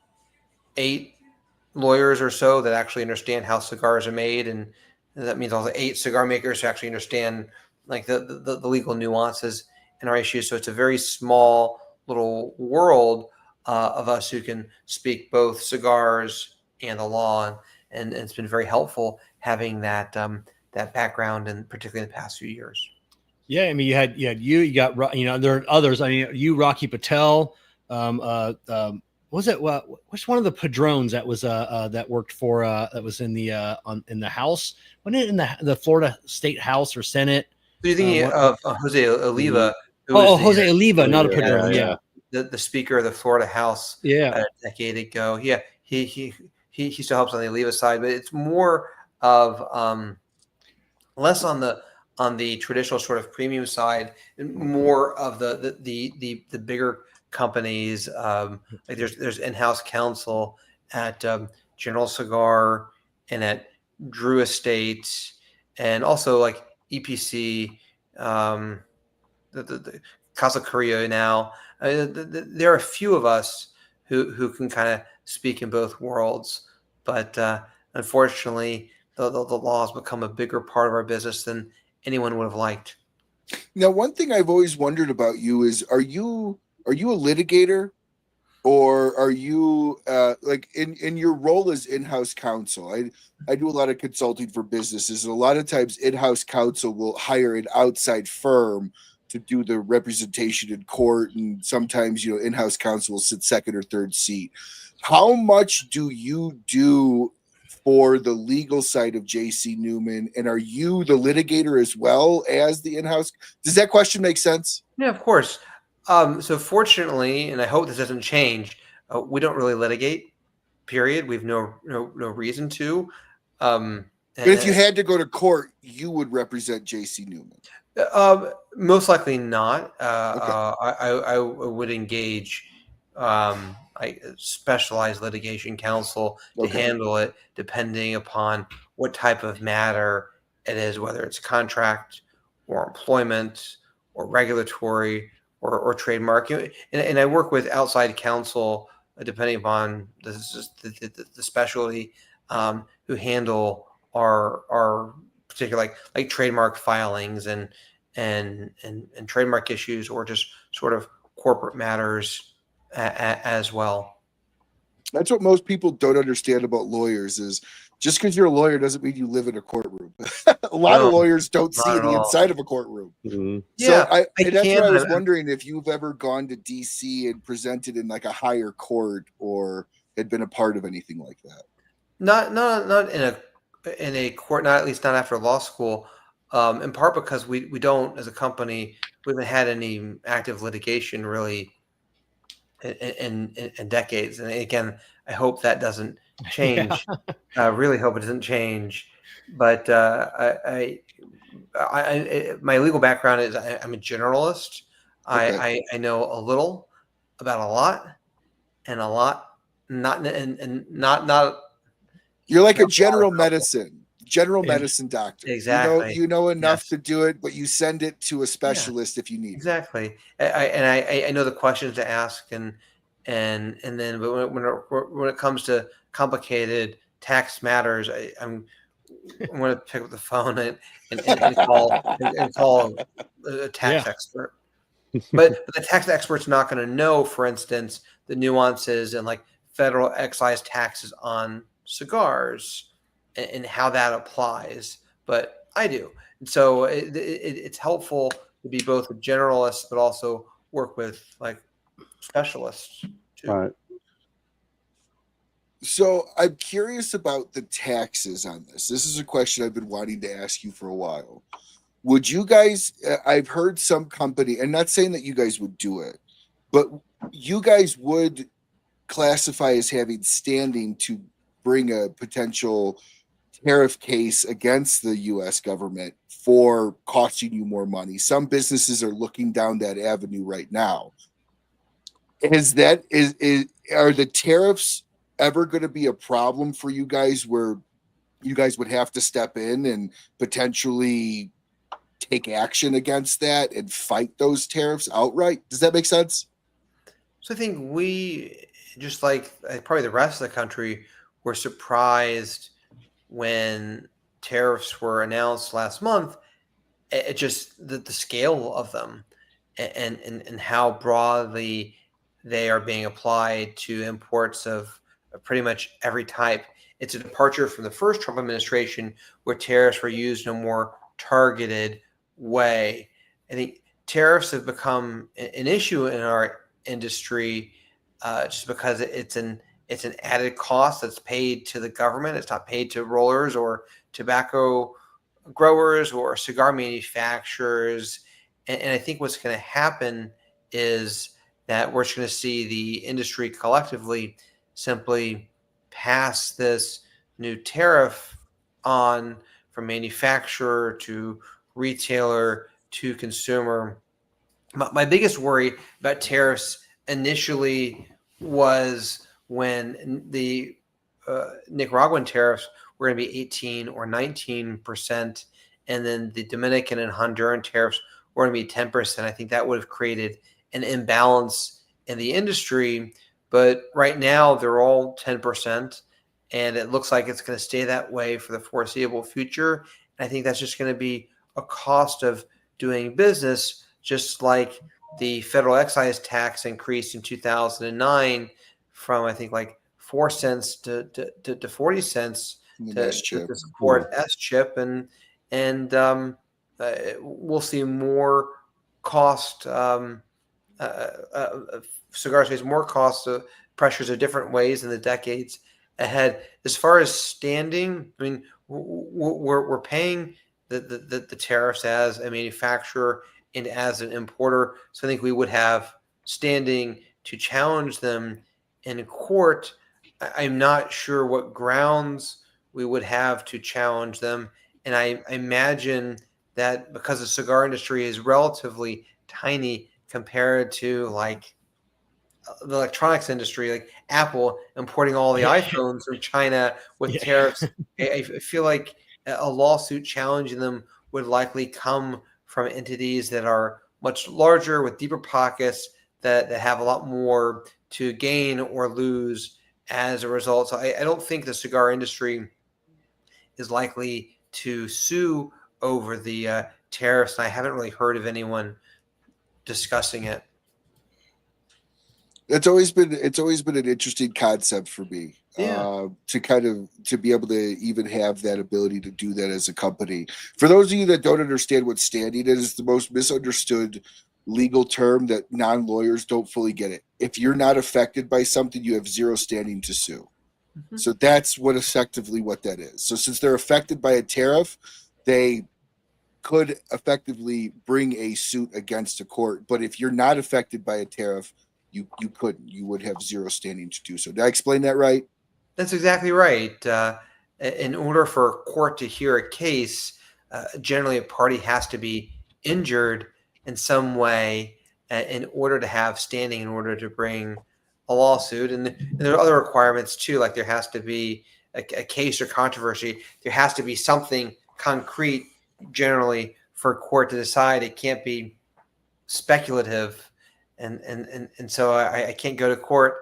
lawyers or so that actually understand how cigars are made, and that means also 8 cigar makers who actually understand like the legal nuances in our issues. So it's a very small little world of us who can speak both cigars and the law, and it's been very helpful having that background, and particularly in the past few years. Yeah, I mean, you got there are others. I mean, you, Rocky Patel, was it which one of the Padrones that was that worked for that was in the House? Wasn't it in the Florida State House or Senate? So you're thinking of Jose Oliva? Jose Oliva, not a Padrone. Yeah. the Speaker of the Florida House Yeah. a decade ago. Yeah, he still helps on the Oliva side, but it's more of less on the traditional sort of premium side, and more of the bigger companies. Like there's in-house counsel at General Cigar and at Drew Estate, and also like EPC, the Casa Curio now. There are a few of us who can kind of speak in both worlds, but unfortunately, the law has become a bigger part of our business than anyone would have liked. Now, one thing I've always wondered about you is, are you a litigator, or are you like in your role as in-house counsel? I do a lot of consulting for businesses, and a lot of times in-house counsel will hire an outside firm to do the representation in court, and sometimes in-house counsel will sit second or third seat. How much do you do for the legal side of J.C. Newman, and are you the litigator as well as the in-house? Does that question make sense? Yeah, of course. So fortunately, and I hope this doesn't change, we don't really litigate. Period. We've no reason to. But if you had to go to court, you would represent J.C. Newman. Most likely not. Okay. I would engage specialized litigation counsel to Okay. handle it, depending upon what type of matter it is, whether it's contract or employment or regulatory or trademark. And I work with outside counsel, depending upon the specialty, who handle our particular like trademark filings and trademark issues, or just sort of corporate matters as well. That's what most people don't understand about lawyers, is just because you're a lawyer doesn't mean you live in a courtroom. A lot of lawyers don't see the inside of a courtroom. Mm-hmm. So that's what I was wondering, if you've ever gone to DC and presented in like a higher court, or had been a part of anything like that. Not in a court, not at least not after law school. In part because we don't, as a company, we haven't had any active litigation really in decades. And again, I hope that doesn't change. Yeah. I really hope it doesn't change. But my legal background is I'm a generalist. Okay. I know a little about a lot, and a lot not. You're like a general medicine doctor. Exactly. You know enough to do it, but you send it to a specialist if you need it. Exactly. I know the questions to ask, and then but when it comes to complicated tax matters, I'm going to pick up the phone and call a tax expert. But the tax expert's not going to know, for instance, the nuances and like federal excise taxes on cigars and how that applies. But I do. And so it's helpful to be both a generalist, but also work with like specialists too. All right. So I'm curious about the taxes on this. This is a question I've been wanting to ask you for a while. Would you guys, I've heard some company, and not saying that you guys would do it, but you guys would classify as having standing to bring a potential tariff case against the U.S. government for costing you more money. Some businesses are looking down that avenue right now. Are the tariffs ever going to be a problem for you guys, where you guys would have to step in and potentially take action against that and fight those tariffs outright? Does that make sense? So I think we, just like probably the rest of the country, were surprised when tariffs were announced last month. It just the scale of them and how broadly they are being applied to imports of pretty much every type. It's a departure from the first Trump administration, where tariffs were used in a more targeted way. I think tariffs have become an issue in our industry just because it's an added cost that's paid to the government. It's not paid to rollers or tobacco growers or cigar manufacturers. And I think what's going to happen is that we're just going to see the industry collectively simply pass this new tariff on from manufacturer to retailer to consumer. My biggest worry about tariffs initially was when the Nicaraguan tariffs were going to be 18 or 19%, and then the Dominican and Honduran tariffs were going to be 10%. I think that would have created an imbalance in the industry. But right now, they're all 10%, and it looks like it's going to stay that way for the foreseeable future. And I think that's just going to be a cost of doing business, just like the federal excise tax increased in 2009 from, I think, like 4 cents to 40 cents to support S-chip. And we'll see more cost, cigars face more cost pressures of different ways in the decades ahead. As far as standing, I mean, we're paying the tariffs as a manufacturer and as an importer. So I think we would have standing to challenge them in court. I'm not sure what grounds we would have to challenge them. And I imagine that because the cigar industry is relatively tiny compared to like the electronics industry, like Apple importing all the iPhones from China with tariffs, I feel like a lawsuit challenging them would likely come from entities that are much larger with deeper pockets that have a lot more to gain or lose as a result. So I don't think the cigar industry is likely to sue over the tariffs. And I haven't really heard of anyone discussing it. It's always been an interesting concept for me. To be able to even have that ability to do that as a company. For those of you that don't understand what standing is, it's the most misunderstood legal term that non-lawyers don't fully get it. If you're not affected by something, you have zero standing to sue. Mm-hmm. So that's what that is. So since they're affected by a tariff, they could effectively bring a suit against a court. But if you're not affected by a tariff, you couldn't. You would have zero standing to do so. Did I explain that right? That's exactly right. In order for a court to hear a case, generally a party has to be injured in some way in order to have standing, in order to bring a lawsuit. And there are other requirements too, like there has to be a case or controversy. There has to be something concrete generally for a court to decide. It can't be speculative. And so I can't go to court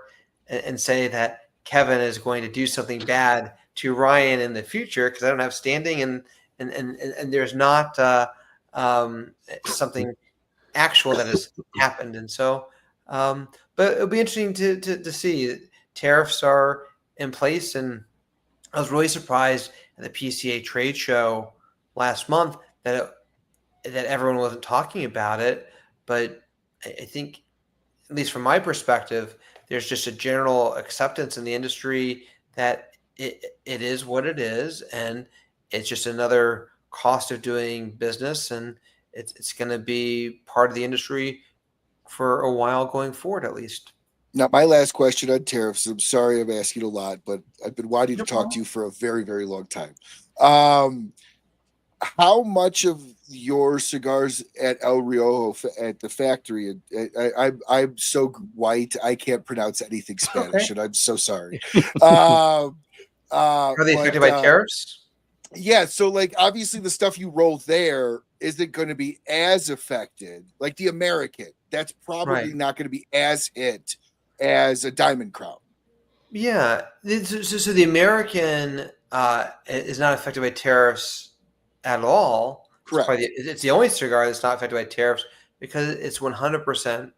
and say that Kevin is going to do something bad to Ryan in the future because I don't have standing and there's not something actual that has happened. And so, but it'll be interesting to see. Tariffs are in place, and I was really surprised at the PCA trade show last month that everyone wasn't talking about it. But I think, at least from my perspective, there's just a general acceptance in the industry that it is what it is, and it's just another cost of doing business, and it's going to be part of the industry for a while going forward, at least. Now, my last question on tariffs. I'm sorry I'm asking a lot, but I've been wanting to talk to you for a very, very long time. How much of your cigars at El Riojo at the factory? I'm so white, I can't pronounce anything Spanish, and I'm so sorry. Are they affected by tariffs? Yeah, so like obviously the stuff you roll there isn't going to be as affected. Like the American, that's probably not going to be as hit as a Diamond Crown. Yeah, so the American is not affected by tariffs at all. Correct. It's the only cigar that's not affected by tariffs because it's 100%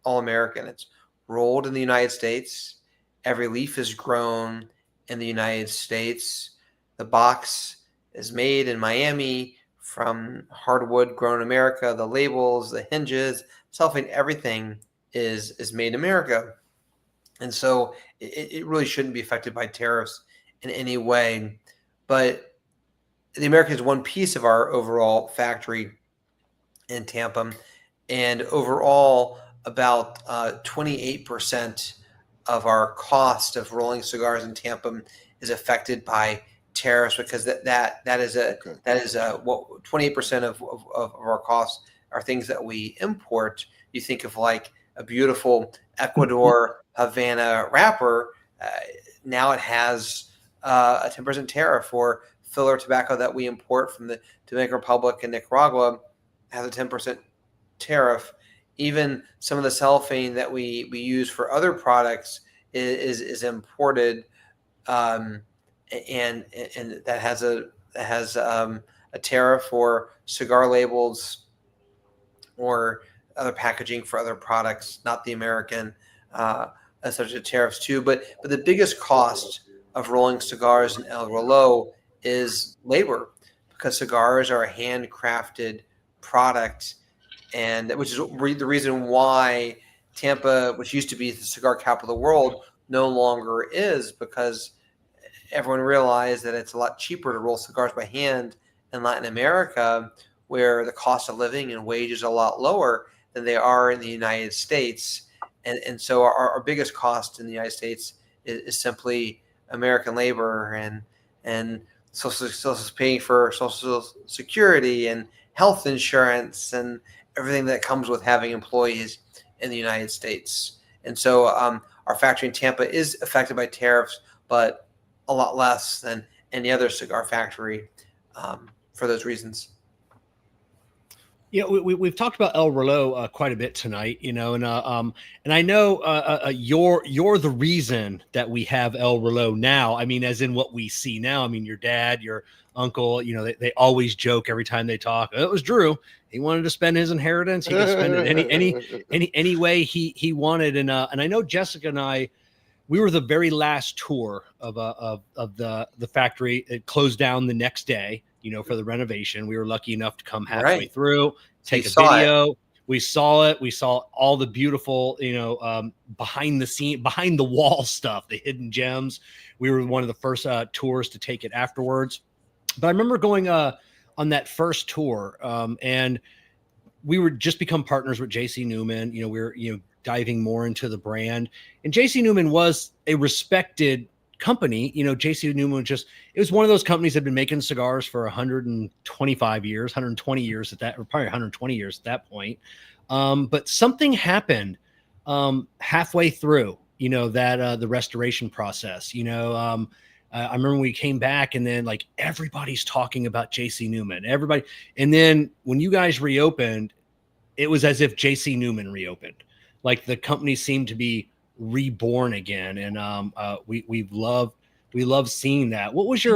all American. It's rolled in the United States. Every leaf is grown in the United States. The box is made in Miami from hardwood grown in America. The labels, the hinges, cellophane, everything is made in America. And so it really shouldn't be affected by tariffs in any way. But the American is one piece of our overall factory in Tampa. And overall, about 28% of our cost of rolling cigars in Tampa is affected by tariffs, because that is what 28% of our costs are things that we import. You think of like a beautiful Ecuador Havana wrapper, now it has a 10% tariff, or filler tobacco that we import from the Dominican Republic and Nicaragua has a 10% tariff. Even some of the cellophane that we use for other products is imported, and that has a tariff for cigar labels or other packaging for other products, not the American, such as tariffs too. But the biggest cost of rolling cigars in El Rolo is labor, because cigars are a handcrafted product, and which is the reason why Tampa, which used to be the cigar capital of the world, no longer is, because everyone realized that it's a lot cheaper to roll cigars by hand in Latin America, where the cost of living and wages are a lot lower than they are in the United States. And so our biggest cost in the United States is simply American labor and social paying for Social Security and health insurance and everything that comes with having employees in the United States. And so our factory in Tampa is affected by tariffs, but a lot less than any other cigar factory for those reasons. Yeah, we've talked about El Rolo quite a bit tonight, and I know you're the reason that we have El Rolo now. I mean, as in what we see now. I mean, your dad, your uncle, they always joke every time they talk. Oh, it was Drew. He wanted to spend his inheritance. He could spend it any way he wanted. And I know Jessica and I, we were the very last tour of the factory. It closed down the next day, for the renovation. We were lucky enough to come halfway through, take a video. We saw it. We saw all the beautiful, behind the wall stuff, the hidden gems. We were one of the first tours to take it afterwards. But I remember going on that first tour, and we were just become partners with J.C. Newman. We were, diving more into the brand. And J.C. Newman was a respected company. J.C. Newman it was one of those companies that had been making cigars for 125 years, 120 years at that, or probably 120 years at that point. But something happened halfway through, the restoration process. I remember we came back, and then like everybody's talking about J.C. Newman, everybody. And then when you guys reopened, it was as if J.C. Newman reopened. Like the company seemed to be reborn again, and we love seeing that. What was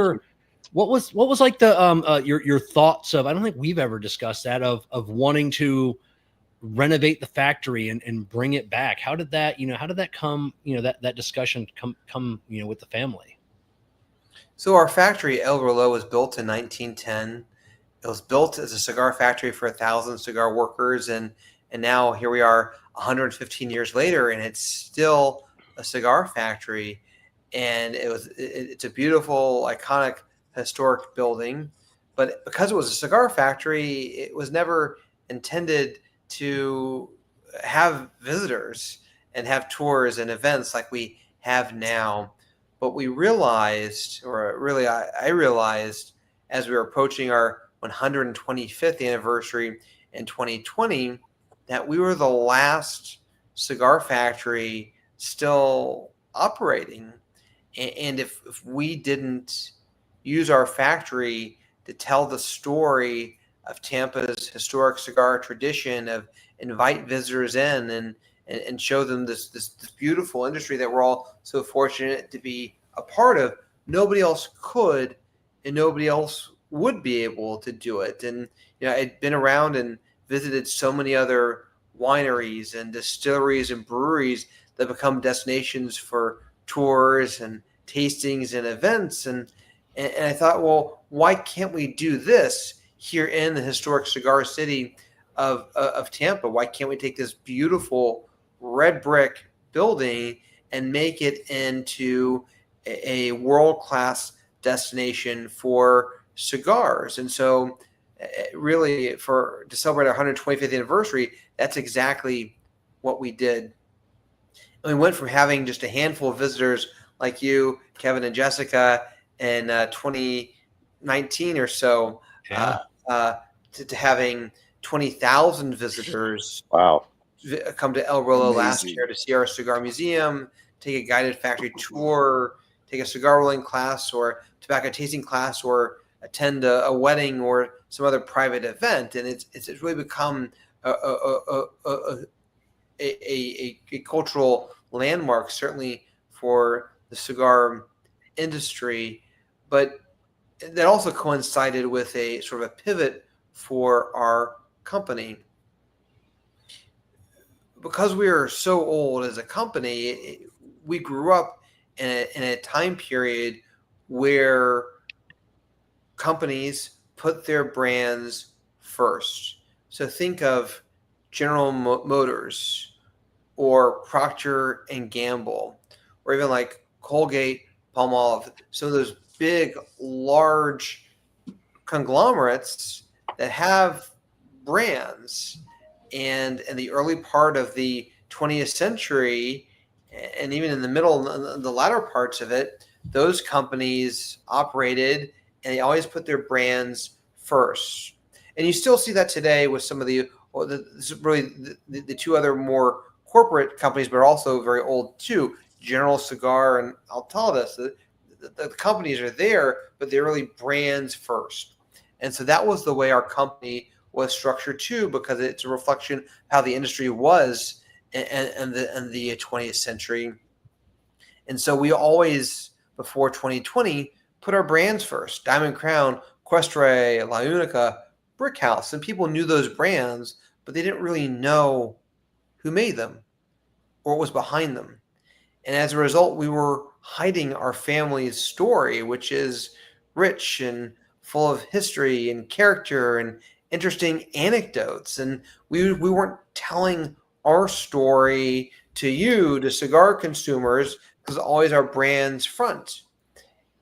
like the your thoughts of? I don't think we've ever discussed that of wanting to renovate the factory and bring it back. How did that come? That discussion come with the family. So our factory El Rolo was built in 1910. It was built as a cigar factory for 1,000 cigar workers, and now here we are 115 years later, and it's still a cigar factory. And it's a beautiful, iconic, historic building. But because it was a cigar factory, it was never intended to have visitors and have tours and events like we have now. But we realized, or really I realized, as we were approaching our 125th anniversary in 2020, that we were the last cigar factory still operating. And if we didn't use our factory to tell the story of Tampa's historic cigar tradition, of invite visitors in and show them this beautiful industry that we're all so fortunate to be a part of, nobody else could, and nobody else would be able to do it. And I'd been around and visited so many other wineries and distilleries and breweries that become destinations for tours and tastings and events. And I thought, well, why can't we do this here in the historic cigar city of Tampa? Why can't we take this beautiful red brick building and make it into a world-class destination for cigars? And so really, to celebrate our 125th anniversary, that's exactly what we did. And we went from having just a handful of visitors like you, Kevin and Jessica, in 2019 or so, to having 20,000 visitors. Wow. Come to El Rolo last Amazing. year to see our cigar museum, take a guided factory tour, take a cigar rolling class or tobacco tasting class, or attend a wedding or some other private event. And it's really become a cultural landmark, certainly for the cigar industry. But that also coincided with a sort of a pivot for our company. Because we are so old as a company, we grew up in a time period where companies put their brands first. So think of General Motors or Procter and Gamble, or even like Colgate, Palmolive. Some of those big, large conglomerates that have brands. And in the early part of the 20th century, and even in the middle, the latter parts of it, those companies operated and they always put their brands first. And you still see that today with some of the two other more corporate companies, but also very old too, General Cigar and Altadis. The companies are there, but they're really brands first. And so that was the way our company was structured too, because it's a reflection of how the industry was in the 20th century. And so we always, before 2020, put our brands first. Diamond Crown, Questre, La Unica, Brickhouse. And people knew those brands, but they didn't really know who made them or what was behind them. And as a result, we were hiding our family's story, which is rich and full of history and character and interesting anecdotes. And we weren't telling our story to you, to cigar consumers, because always our brands front.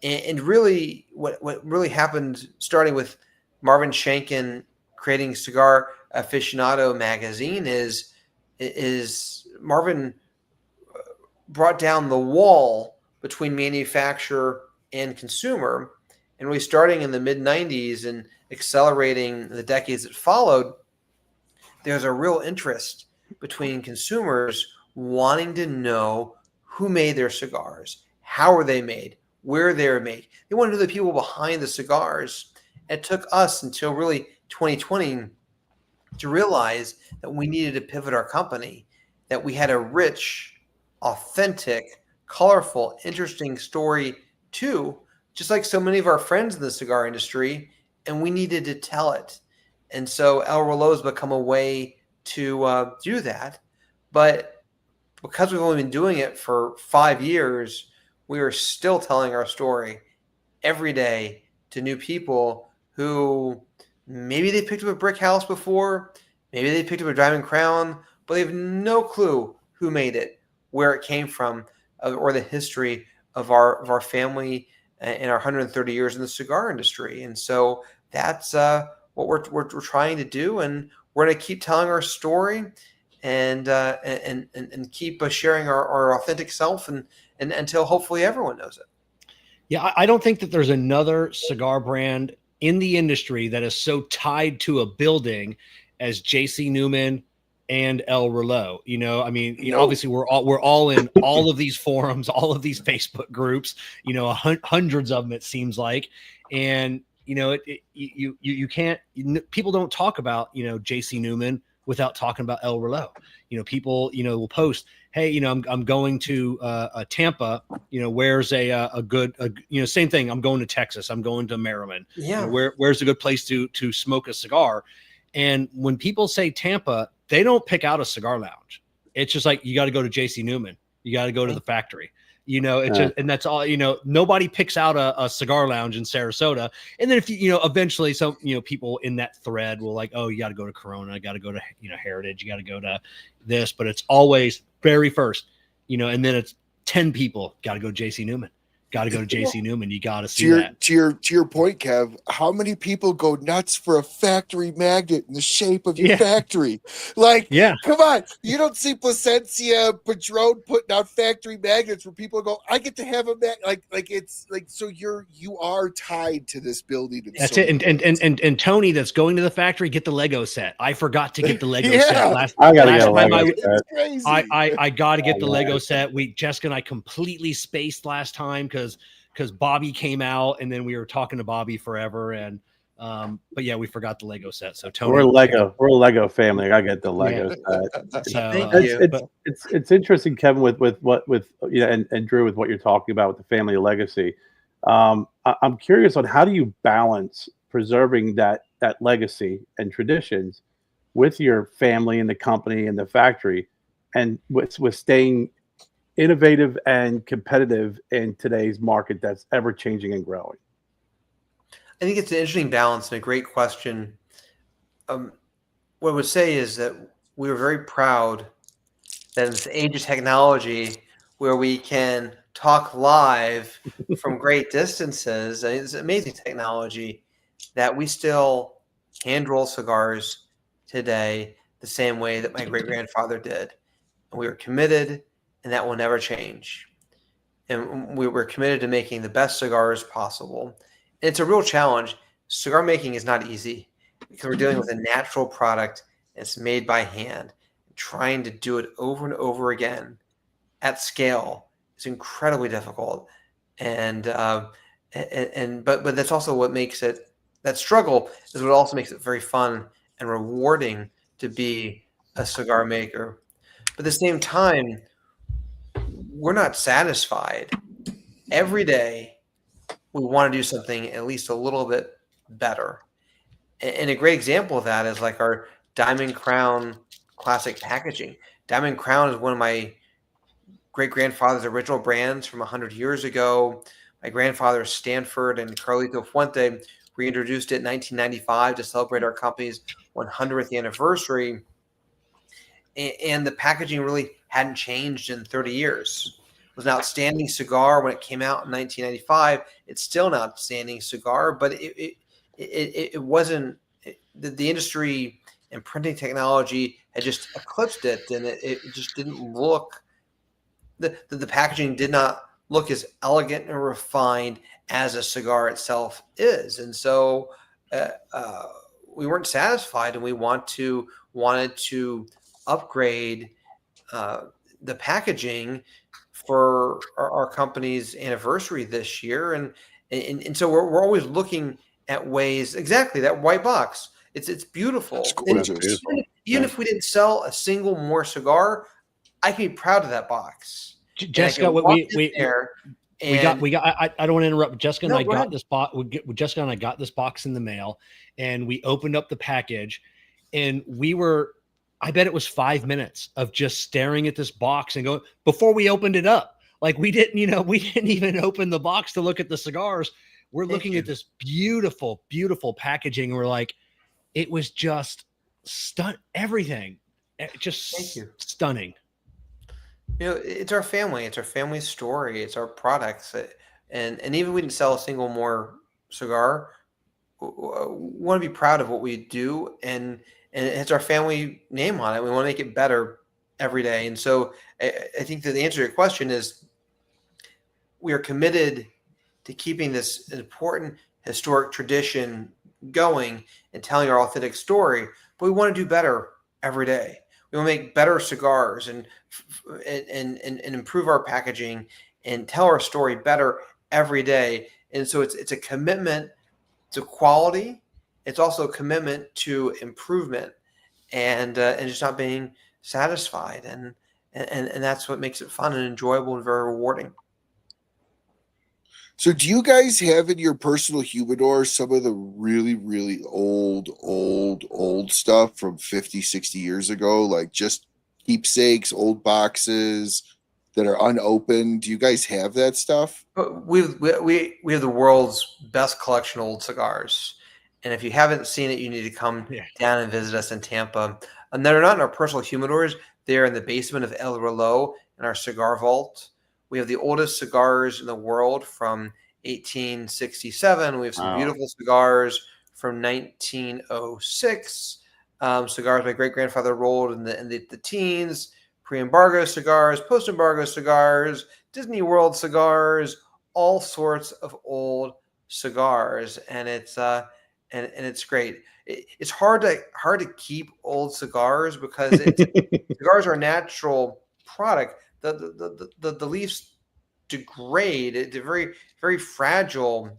And really, what really happened, starting with Marvin Shanken creating Cigar Aficionado magazine, is Marvin brought down the wall between manufacturer and consumer. And really starting in the mid-90s and accelerating the decades that followed, there's a real interest between consumers wanting to know who made their cigars, how are they made, where they were made. They want to know the people behind the cigars. It took us until really 2020 to realize that we needed to pivot our company, that we had a rich, authentic, colorful, interesting story too, just like so many of our friends in the cigar industry, and we needed to tell it. And so El Rolo has become a way to do that. But because we've only been doing it for 5 years, we are still telling our story every day to new people who maybe they picked up a brick house before, maybe they picked up a Diamond Crown, but they have no clue who made it, where it came from, or the history of our family in our 130 years in the cigar industry. And so that's what we're trying to do, and we're going to keep telling our story and keep sharing our authentic self and until hopefully everyone knows it. Yeah, I don't think that there's another cigar brand in the industry that is so tied to a building as J.C. Newman and El Rolo. You know, I mean, you know, obviously we're all in all of these forums, all of these Facebook groups, you know, hundreds of them, it seems like. And, you know, you can't, people don't talk about, you know, J.C. Newman without talking about El Rolo. You know, people, you know, will post, hey, you know, I'm going to Tampa, you know, where's a good, you know, same thing. I'm going to Texas. I'm going to Maryland. Yeah. You know, where's a good place to smoke a cigar? And when people say Tampa, they don't pick out a cigar lounge. It's just like, you got to go to J.C. Newman. You got to go to the factory. You know, it's just, and that's all, you know, nobody picks out a cigar lounge in Sarasota. And then if you know, eventually some, you know, people in that thread will like, oh, you got to go to Corona, got to go to, you know, Heritage, you got to go to this, but it's always very first, you know, and then it's 10 people got to go J.C. Newman. got to go to J.C. Newman. You got to see to that. your point, Kev, how many people go nuts for a factory magnet in the shape of your factory? Like, come on, you don't see Placencia, Padron putting out factory magnets where people go, I get to have a like it's like, so you are tied to this building. That's it. And Tony, that's going to the factory, get the Lego set. I forgot to get the Lego set. I gotta get a Lego set. I got to get the Lego set. Jessica and I completely spaced last time because Bobby came out, and then we were talking to Bobby forever, and but yeah, we forgot the Lego set. So Tony, we're a Lego family. I get the Lego set. So, it's interesting, Kevin, with and Drew, with what you're talking about with the family legacy. I'm curious on how do you balance preserving that legacy and traditions with your family and the company and the factory, and with staying innovative and competitive in today's market that's ever changing and growing. I think it's an interesting balance and a great question. What I would say is that we are very proud that in this age of technology where we can talk live from great distances, it's amazing technology, that we still hand roll cigars today the same way that my great-grandfather did. And we are committed, and that will never change. And we're committed to making the best cigars possible. And it's a real challenge. Cigar making is not easy because we're dealing with a natural product. It's made by hand. Trying to do it over and over again at scale is incredibly difficult. And but that's also what makes it, that struggle is what also makes it very fun and rewarding to be a cigar maker. But at the same time, we're not satisfied. Every day, we want to do something at least a little bit better. And a great example of that is like our Diamond Crown classic packaging. Diamond Crown is one of my great-grandfather's original brands from 100 years ago. My grandfather, Stanford and Carlito Fuente, reintroduced it in 1995 to celebrate our company's 100th anniversary. And the packaging really hadn't changed in 30 years. It was an outstanding cigar when it came out in 1995. It's still an outstanding cigar, but it wasn't, the industry and printing technology had just eclipsed it, and it just didn't look, the packaging did not look as elegant and refined as a cigar itself is. And so we weren't satisfied, and we wanted to upgrade the packaging for our company's anniversary this year. And so we're always looking at ways, exactly, that white box. It's beautiful. It's gorgeous. Even if we didn't sell a single more cigar, I can be proud of that box. Jessica, I don't want to interrupt. Jessica and I got this box. Jessica and I got this box in the mail, and we opened up the package, and I bet it was 5 minutes of just staring at this box and going, before we opened it up. Like we didn't even open the box to look at the cigars. We're looking at this beautiful, beautiful packaging. And we're like, it was just everything. Just stunning. It's our family. It's our family's story. It's our products. And even if we didn't sell a single more cigar, we want to be proud of what we do. And it's our family name on it. We want to make it better every day. And so I think that the answer to your question is we are committed to keeping this important historic tradition going and telling our authentic story, but we want to do better every day. We want to make better cigars and improve our packaging and tell our story better every day. And so it's a commitment to quality. It's also a commitment to improvement and just not being satisfied. And that's what makes it fun and enjoyable and very rewarding. So do you guys have in your personal humidor some of the really, really old stuff from 50, 60 years ago? Like just keepsakes, old boxes that are unopened. Do you guys have that stuff? We have the world's best collection of old cigars. And if you haven't seen it, you need to come down and visit us in Tampa. And they're not in our personal humidors. They're in the basement of El Reloj in our cigar vault, We have the oldest cigars in the world from 1867. We have some beautiful cigars from 1906. Cigars my great-grandfather rolled in the teens, pre-embargo cigars, post-embargo cigars, Disney World cigars, all sorts of old cigars, and it's great. It's hard to keep old cigars because cigars are a natural product. The leaves degrade. It's very, very fragile.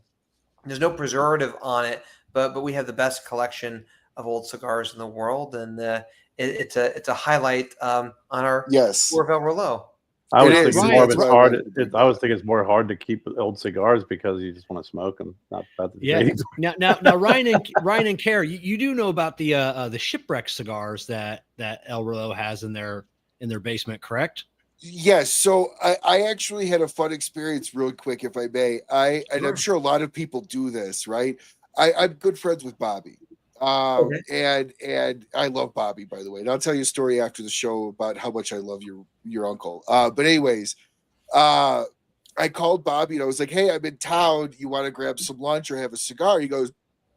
There's no preservative on it, but we have the best collection of old cigars in the world, and it's a highlight on our tour of El Rolo. I was thinking more of it's hard. I was thinking it's more hard to keep old cigars because you just want to smoke them. Not about the Now, Ryan and Kerr, you do know about the shipwreck cigars that El Rolo has in their basement, correct? Yes. So I actually had a fun experience real quick, if I may. And I'm sure a lot of people do this, right? I'm good friends with Bobby. And I love Bobby, by the way. And I'll tell you a story after the show about how much I love your uncle. But anyways, I called Bobby and I was like, hey, I'm in town. You want to grab some lunch or have a cigar? He goes,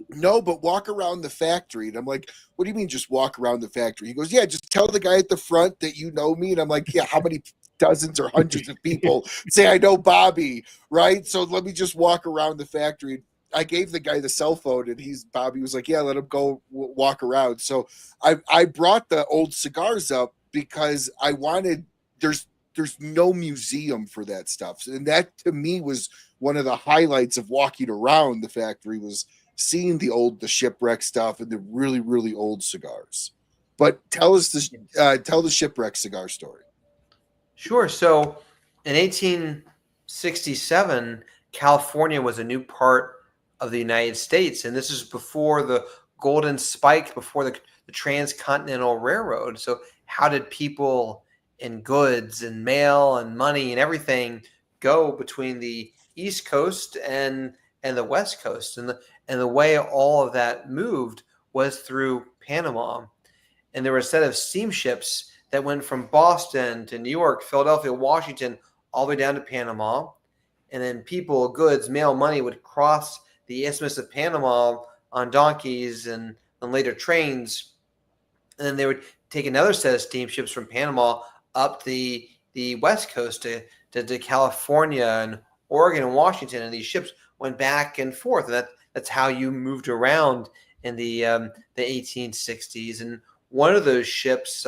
no, but walk around the factory. And I'm like, what do you mean just walk around the factory? He goes, yeah, just tell the guy at the front that you know me. And I'm like, yeah, how many dozens or hundreds of people say I know Bobby, right? So let me just walk around the factory. I gave the guy the cell phone and Bobby was like, yeah, let him go walk around. So I brought the old cigars up because I wanted, there's no museum for that stuff. And that to me was one of the highlights of walking around the factory, was seeing the shipwreck stuff and the really, really old cigars. But tell the shipwreck cigar story. Sure. So in 1867, California was a new part of the United States, and this is before the Golden Spike, before the Transcontinental Railroad. So how did people and goods and mail and money and everything go between the East Coast and the West Coast? And the way all of that moved was through Panama. And there were a set of steamships that went from Boston to New York, Philadelphia, Washington, all the way down to Panama. And then people, goods, mail, money would cross the Isthmus of Panama on donkeys and later trains. And then they would take another set of steamships from Panama up the West Coast to California and Oregon and Washington. And these ships went back and forth. And that's how you moved around in the 1860s. And one of those ships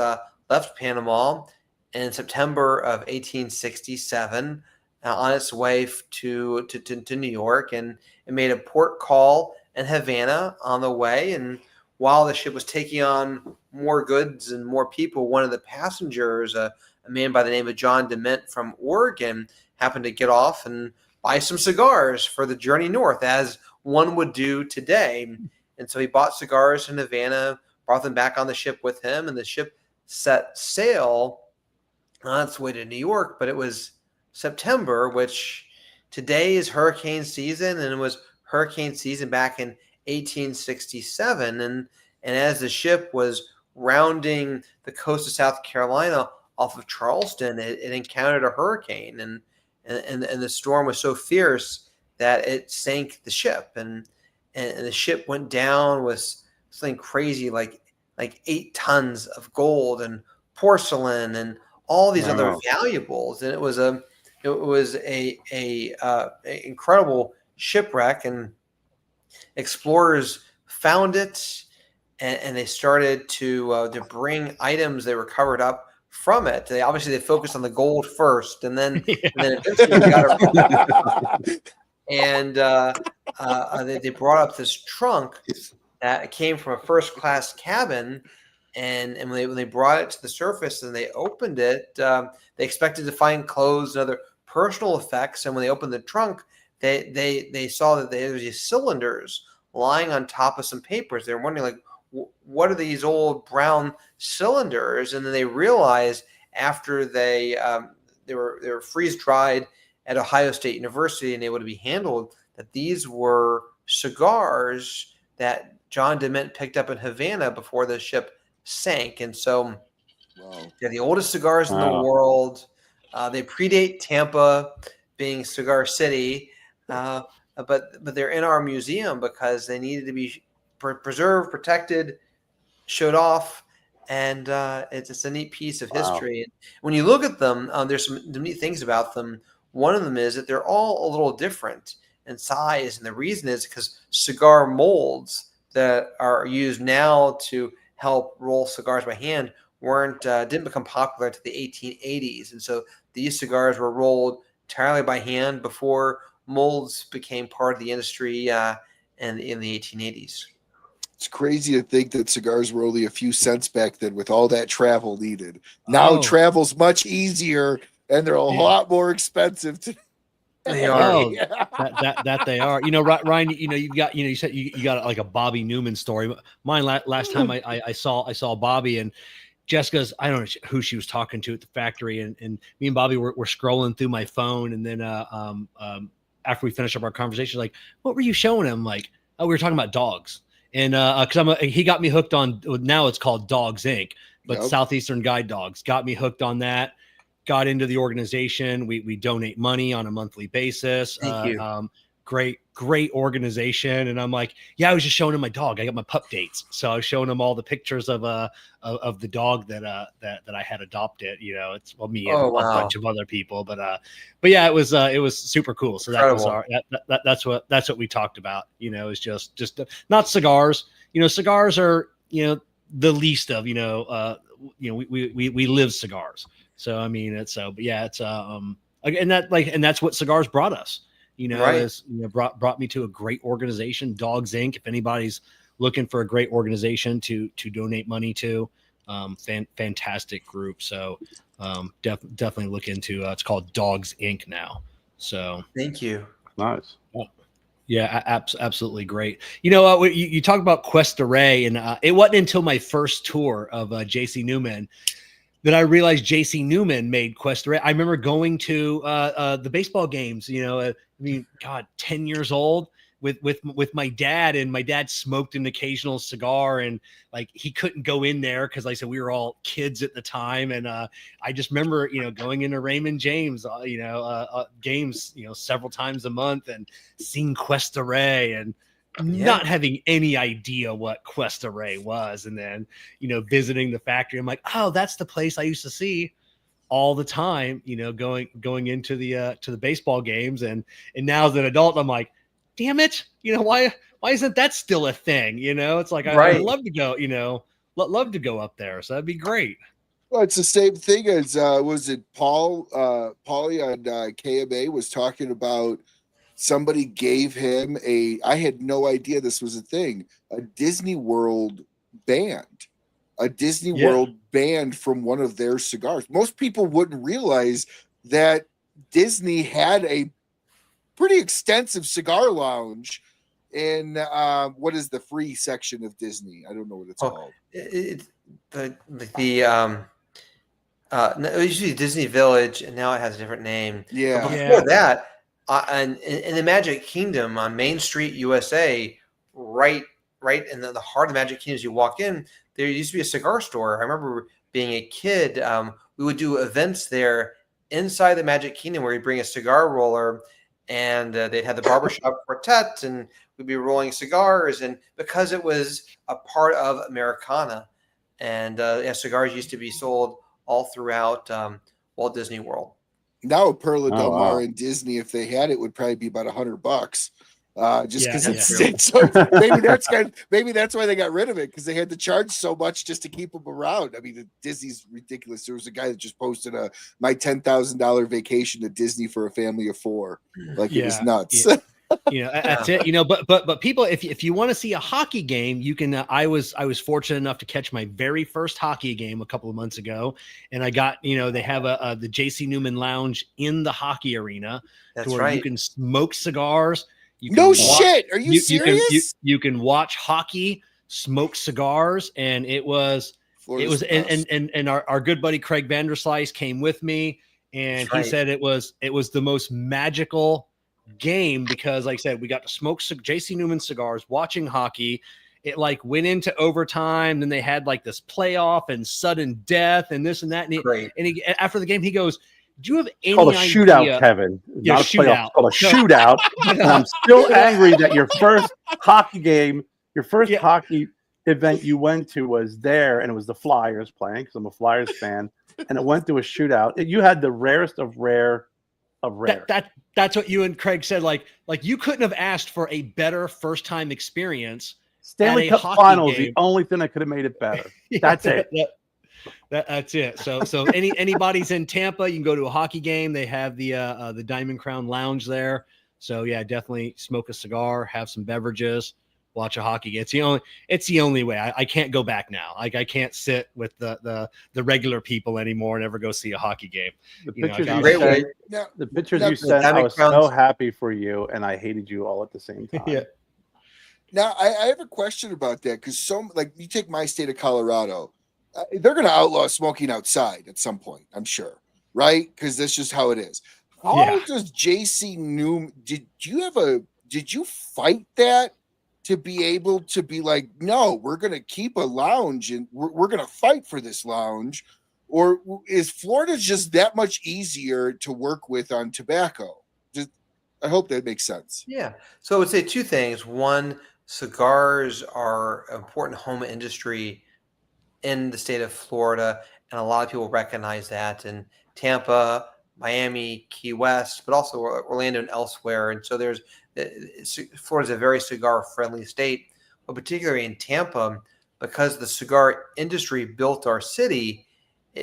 left Panama in September of 1867 on its way to New York, and it made a port call in Havana on the way. And while the ship was taking on more goods and more people, one of the passengers, a man by the name of John DeMint from Oregon, happened to get off and buy some cigars for the journey north, as one would do today. And so he bought cigars in Havana, brought them back on the ship with him, and the ship set sail on its way to New York. But it was September, which today is hurricane season, and it was hurricane season back in 1867. And as the ship was rounding the coast of South Carolina off of Charleston, it encountered a hurricane, and the storm was so fierce that it sank the ship, and the ship went down with something crazy like 8 tons of gold and porcelain and all these other valuables. And it was a incredible shipwreck, and explorers found it, and they started to bring items they recovered up from it. They focused on the gold first, and then eventually got it. And they brought up this trunk that came from a first-class cabin, and when they brought it to the surface and they opened it, they expected to find clothes and other personal effects. And when they opened the trunk, they saw that there was these cylinders lying on top of some papers. They were wondering, like, what are these old brown cylinders? And then they realized, after they were freeze dried at Ohio State University and able to be handled, that these were cigars that John DeMint picked up in Havana before the ship sank. And so they're the oldest cigars in the world. They predate Tampa being Cigar City, but they're in our museum because they needed to be preserved, protected, showed off, and it's a neat piece of history. And when you look at them, there's some neat things about them. One of them is that they're all a little different in size, and the reason is because cigar molds that are used now to help roll cigars by hand didn't become popular until the 1880s, and so these cigars were rolled entirely by hand before molds became part of the industry in the 1880s. It's crazy to think that cigars were only a few cents back then with all that travel needed. Now travel's much easier and they're a lot more expensive to They are. Oh, that they are. Ryan, you've got, you said you got like a Bobby Newman story. Mine last time I saw Bobby, and Jessica's, I don't know who she was talking to at the factory, and me and Bobby were scrolling through my phone, and then after we finished up our conversation, like, what were you showing him? Like, oh, we were talking about dogs, and because he got me hooked on, now it's called Dogs Inc., but Southeastern Guide Dogs got me hooked on that. Got into the organization. We donate money on a monthly basis. Thank you. Great organization. And I'm like, yeah, I was just showing him my dog. I got my pup dates. So I was showing him all the pictures of the dog that I had adopted. It's me and a bunch of other people. But yeah, it was super cool. So that was that's what we talked about. Is just not cigars. Cigars are, the least of, we live cigars. So, I mean, and that's what cigars brought us, brought me to a great organization, Dogs Inc. If anybody's looking for a great organization to donate money to, fantastic group. So, definitely look into, it's called Dogs Inc. now. So thank you. Nice. Yeah, absolutely great. You talk about Quest Array, and it wasn't until my first tour of J.C. Newman that I realized J.C. Newman made Quest Array. I remember going to the baseball games, 10 years old with my dad, and my dad smoked an occasional cigar, and like he couldn't go in there because, like I said, we were all kids at the time. And I just remember, going into Raymond James, games, several times a month, and seeing Quest Array and not having any idea what Quest Array was. And then, visiting the factory, I'm like, oh, that's the place I used to see all the time, going into the baseball games. And now as an adult, I'm like, damn it. Why isn't that still a thing? It's like, I'd love to go, love to go up there. So that'd be great. Well, it's the same thing as, was it Paulie on KMA was talking about, somebody gave him I had no idea this was a thing, a Disney World band from one of their cigars. Most people wouldn't realize that Disney had a pretty extensive cigar lounge in what is the free section of Disney? I don't know what it's called. It's it used to be Disney Village, and now it has a different name. Yeah. But before that, and in the Magic Kingdom on Main Street, USA, right in the heart of the Magic Kingdom, as you walk in, there used to be a cigar store. I remember being a kid, we would do events there inside the Magic Kingdom where we'd bring a cigar roller, and they'd have the barbershop quartet, and we'd be rolling cigars. And because it was a part of Americana, and cigars used to be sold all throughout Walt Disney World. Now Perla Del Mar and Disney, if they had it, would probably be about $100. Just because it's so maybe that's why they got rid of it, because they had to charge so much just to keep them around. I mean, Disney's ridiculous. There was a guy that just posted my $10,000 vacation to Disney for a family of 4. Like it was nuts. That's it. But people, if you want to see a hockey game, you can. I was fortunate enough to catch my very first hockey game a couple of months ago, and I got, they have the J.C. Newman Lounge in the hockey arena. That's where right. You can smoke cigars. Shit. Are you serious? You can watch hockey, smoke cigars, and it was and our good buddy Craig Vanderslice came with me, and he said it was the most magical game, because like I said, we got to smoke J.C. Newman cigars, watching hockey. It like went into overtime, then they had like this playoff and sudden death and this and that. And, after the game, he goes, do you have any called a idea? shootout, Kevin. Yeah, Not a playoff. shootout. It's called a shootout. And I'm still angry that your first hockey game, your first hockey event you went to was there, and it was the Flyers playing, because I'm a Flyers fan, and it went to a shootout. You had the rarest of rare of rare. That's what you and Craig said. Like you couldn't have asked for a better first time experience. Stanley Cup Finals, the only thing that could have made it better. That's it. That's it. So anybody's in Tampa, you can go to a hockey game. They have the Diamond Crown Lounge there. So yeah, definitely smoke a cigar, have some beverages, watch a hockey game. It's the only way. I can't go back now. Like I can't sit with the regular people anymore and ever go see a hockey game. The pictures you sent, I was so happy for you, and I hated you all at the same time. Yeah. Now I have a question about that, because you take my state of Colorado. They're going to outlaw smoking outside at some point, I'm sure, right? Because that's just how it is. How does J.C. Newman? Did you fight that to be able to be like, no, we're going to keep a lounge and we're going to fight for this lounge, or is Florida just that much easier to work with on tobacco? I hope that makes sense. Yeah. So I would say two things. One, cigars are an important home industry in the state of Florida, and a lot of people recognize that in Tampa, Miami, Key West, but also Orlando and elsewhere. And so Florida's a very cigar-friendly state, but particularly in Tampa, because the cigar industry built our city,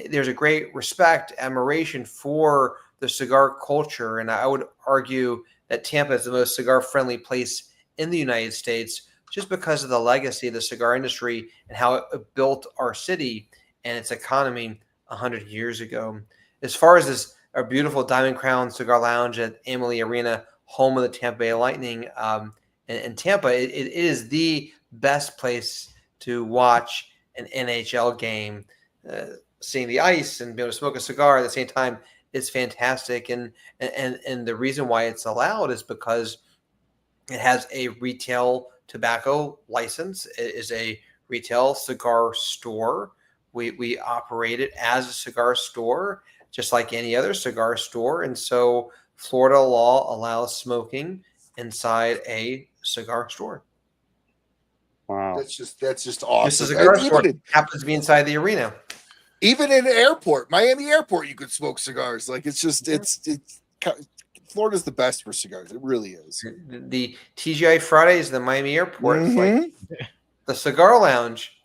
there's a great respect, admiration for the cigar culture. And I would argue that Tampa is the most cigar-friendly place in the United States, just because of the legacy of the cigar industry and how it built our city and its economy 100 years ago. As far as our beautiful Diamond Crown Cigar Lounge at Amalie Arena, home of the Tampa Bay Lightning, in Tampa, it is the best place to watch an NHL game. Seeing the ice and being able to smoke a cigar at the same time is fantastic. And the reason why it's allowed is because it has a retail tobacco license. It is a retail cigar store. We operate it as a cigar store, just like any other cigar store. And so Florida law allows smoking inside a cigar store. Wow. That's just awesome. This is a cigar store happens to be inside the arena. Even in an airport, Miami airport, you could smoke cigars. Like it's Florida's the best for cigars. It really is. The TGI Fridays, the Miami airport, it's like the cigar lounge.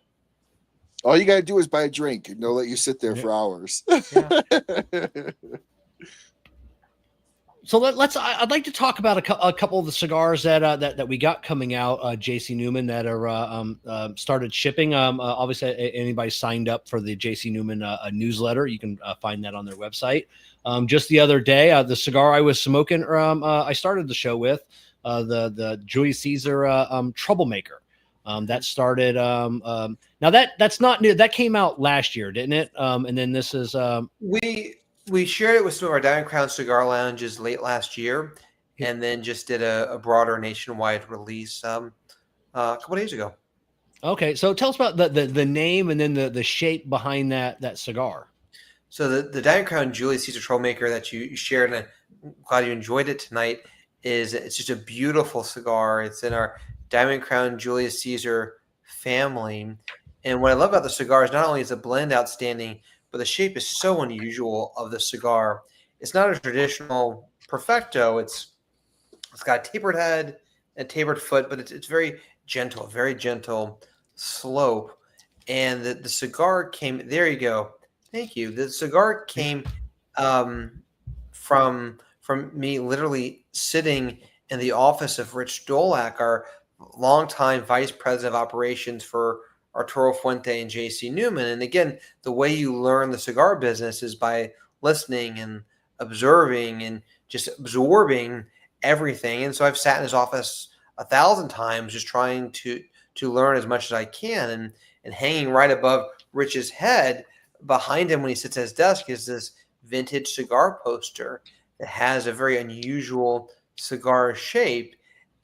All you got to do is buy a drink, and they'll let you sit there for hours. So I'd like to talk about a couple of the cigars that we got coming out, J.C. Newman, that are started shipping. Obviously, anybody signed up for the J.C. Newman newsletter, you can find that on their website. Just the other day, the cigar I was smoking, I started the show with the Julius Caesar Troublemaker. That started. Now that's not new. That came out last year, didn't it? And then this is We shared it with some of our Diamond Crown Cigar Lounges late last year, and then just did a broader nationwide release a couple days ago. Okay, so tell us about the name and then the shape behind that cigar. So the Diamond Crown Julius Caesar Troublemaker that you shared, and I'm glad you enjoyed it tonight, it's just a beautiful cigar. It's in our Diamond Crown Julius Caesar family. And what I love about the cigar is not only is the blend outstanding, but the shape is so unusual of the cigar. It's not a traditional perfecto. It's got a tapered head and tapered foot, but it's very gentle slope. And the cigar came, there you go. Thank you. The cigar came from me literally sitting in the office of Rich Dolak, our longtime vice president of operations for Arturo Fuente and J.C. Newman. And again, the way you learn the cigar business is by listening and observing and just absorbing everything. And so I've sat in his office 1,000 times just trying to learn as much as I can. And hanging right above Rich's head behind him when he sits at his desk is this vintage cigar poster that has a very unusual cigar shape.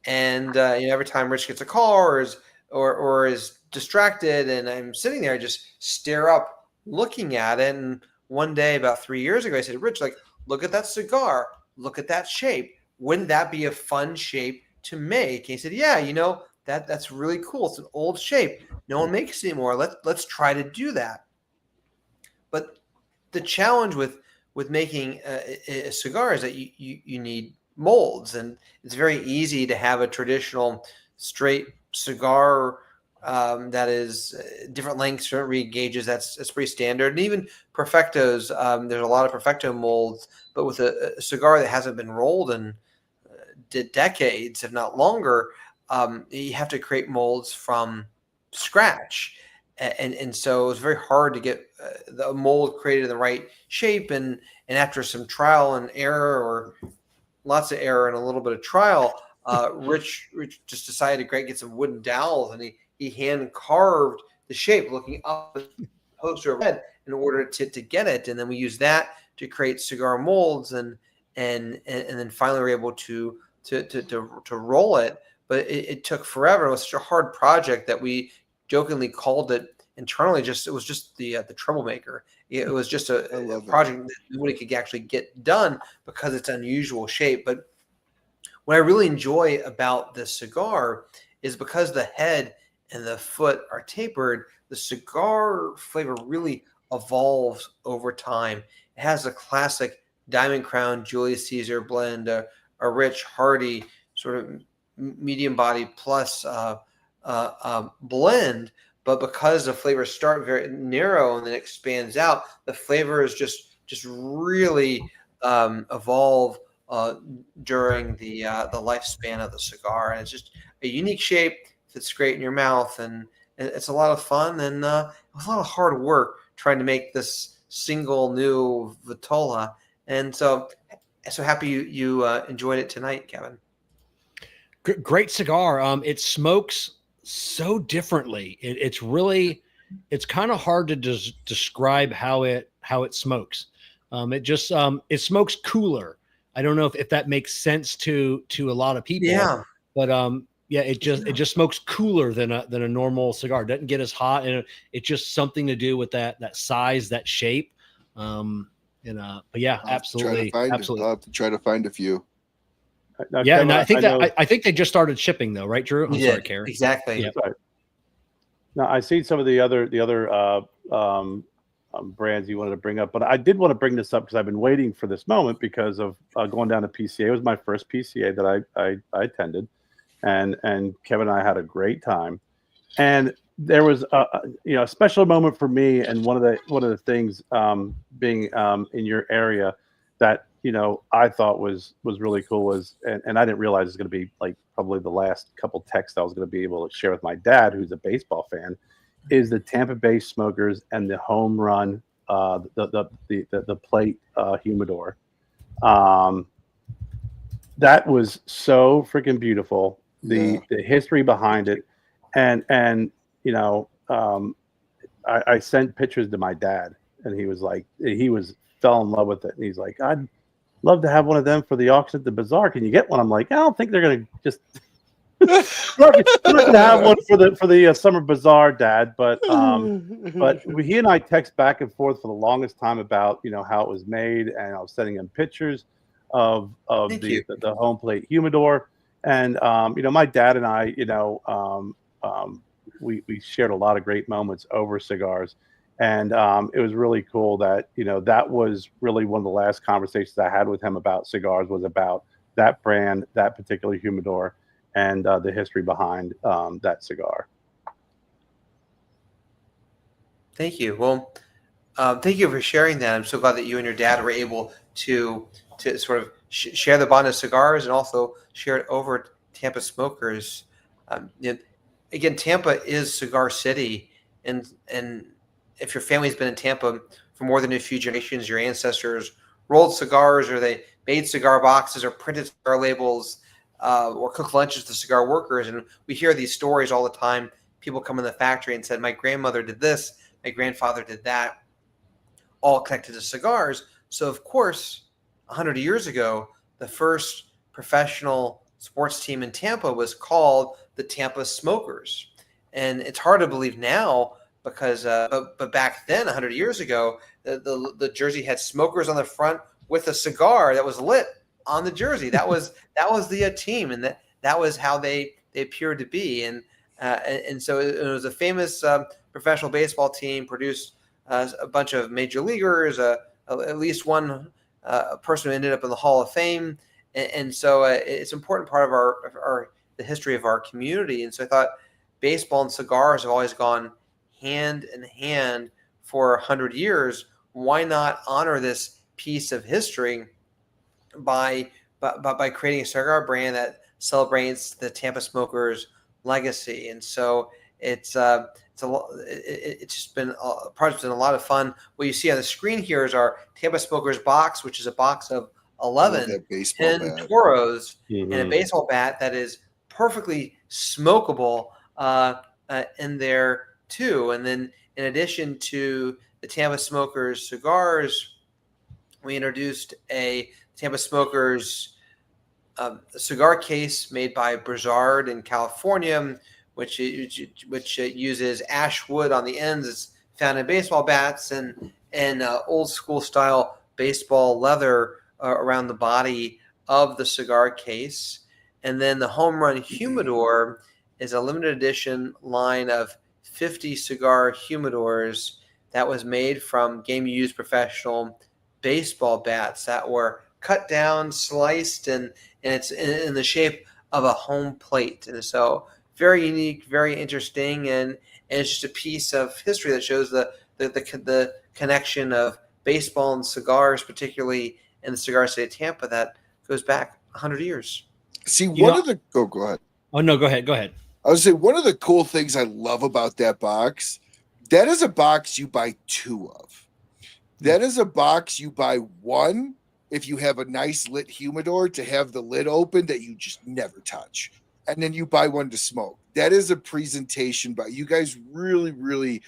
And every time Rich gets a call or is distracted and I'm sitting there, I just stare up looking at it. And one day about 3 years ago, I said, Rich, look at that cigar, look at that shape. Wouldn't that be a fun shape to make? And he said, yeah, that's really cool. It's an old shape. No one makes it anymore. Let's try to do that. But the challenge with making a cigar is that you need molds, and it's very easy to have a traditional straight cigar that is different lengths, different reed gauges. That's pretty standard. And even perfectos, there's a lot of perfecto molds, but with a cigar that hasn't been rolled in decades, if not longer, you have to create molds from scratch. And so it was very hard to get the mold created in the right shape. And after some trial and error, or lots of error and a little bit of trial, Rich just decided to get some wooden dowels, and he hand carved the shape looking up the poster overhead in order to get it. And then we used that to create cigar molds, and then finally we were able to roll it. But it took forever. It was such a hard project that we jokingly called it internally it was just the troublemaker. It was just a project that nobody could actually get done because it's unusual shape. But what I really enjoy about this cigar is because the head and the foot are tapered, the cigar flavor really evolves over time. It has a classic Diamond Crown Julius Caesar blend, a rich, hearty, sort of medium body plus blend, but because the flavors start very narrow and then expands out, the flavors just really evolve during the lifespan of the cigar. And it's just a unique shape, fits great in your mouth, and it's a lot of fun, and it was a lot of hard work trying to make this single new Vitola. And so happy you enjoyed it tonight, Kevin. Great cigar. It smokes so differently. It's kind of hard to describe how it smokes. It smokes cooler. I don't know if that makes sense to a lot of people. Yeah. But it just smokes cooler than a normal cigar. It doesn't get as hot, and it's just something to do with that size, that shape. But yeah, absolutely. I'll have to try to find a few. Now, yeah, Kevin, and I think they just started shipping though, right, Drew? I'm sorry, Kerr. Exactly. Yeah. Right. Now I see some of the other brands you wanted to bring up, but I did want to bring this up because I've been waiting for this moment because of going down to PCA. It was my first PCA that I attended, and Kevin and I had a great time, and there was a special moment for me. And one of the things being in your area that I thought was really cool was, and I didn't realize it was going to be like probably the last couple texts I was going to be able to share with my dad, who's a baseball fan, is the Tampa Bay Smokers and the home run, the plate humidor. That was so freaking beautiful. The history behind it, and I sent pictures to my dad, and he was like, fell in love with it, and he's like, I'd love to have one of them for the auction at the bazaar. Can you get one? I'm like, I don't think they're gonna just we're not gonna have one for the summer bazaar, Dad. But he and I text back and forth for the longest time about how it was made, and I was sending him pictures of the home plate humidor, and my dad and I we shared a lot of great moments over cigars. And it was really cool that, that was really one of the last conversations I had with him about cigars, was about that brand, that particular humidor, and the history behind that cigar. Thank you. Well, thank you for sharing that. I'm so glad that you and your dad were able to sort of share the bond of cigars and also share it over at Tampa Smokers. Again, Tampa is Cigar City, and if your family's been in Tampa for more than a few generations, your ancestors rolled cigars, or they made cigar boxes, or printed cigar labels, or cooked lunches to cigar workers. And we hear these stories all the time. People come in the factory and said, my grandmother did this, my grandfather did that, all connected to cigars. So, of course, 100 years ago, the first professional sports team in Tampa was called the Tampa Smokers. And it's hard to believe now, because but back then, 100 years ago, the jersey had smokers on the front with a cigar that was lit on the jersey. That was the team, and that was how they appeared to be. And so it was a famous professional baseball team, produced a bunch of major leaguers, at least one person who ended up in the Hall of Fame. And so it's an important part of the history of our community. And so I thought baseball and cigars have always gone hand in hand for 100 years. Why not honor this piece of history by creating a cigar brand that celebrates the Tampa Smokers' legacy? And so it's just been a project's been a lot of fun. What you see on the screen here is our Tampa Smokers box, which is a box of 11 10 Toros and a baseball bat that is perfectly smokable in there too. And then in addition to the Tampa Smokers cigars, we introduced a Tampa Smokers cigar case made by Brizard in California, which uses ash wood on the ends. It's found in baseball bats and old school style baseball leather around the body of the cigar case. And then the Home Run Humidor is a limited edition line of 50 cigar humidors that was made from game used professional baseball bats that were cut down, sliced, and it's in the shape of a home plate. And so very unique, very interesting, and it's just a piece of history that shows the connection of baseball and cigars, particularly in the cigar state of Tampa, that goes back 100 years. See, go ahead. Oh no, go ahead. I would say one of the cool things I love about that box, that is a box you buy two of. That is a box you buy one if you have a nice lit humidor to have the lid open that you just never touch. And then you buy one to smoke. That is a presentation, but you guys really, really,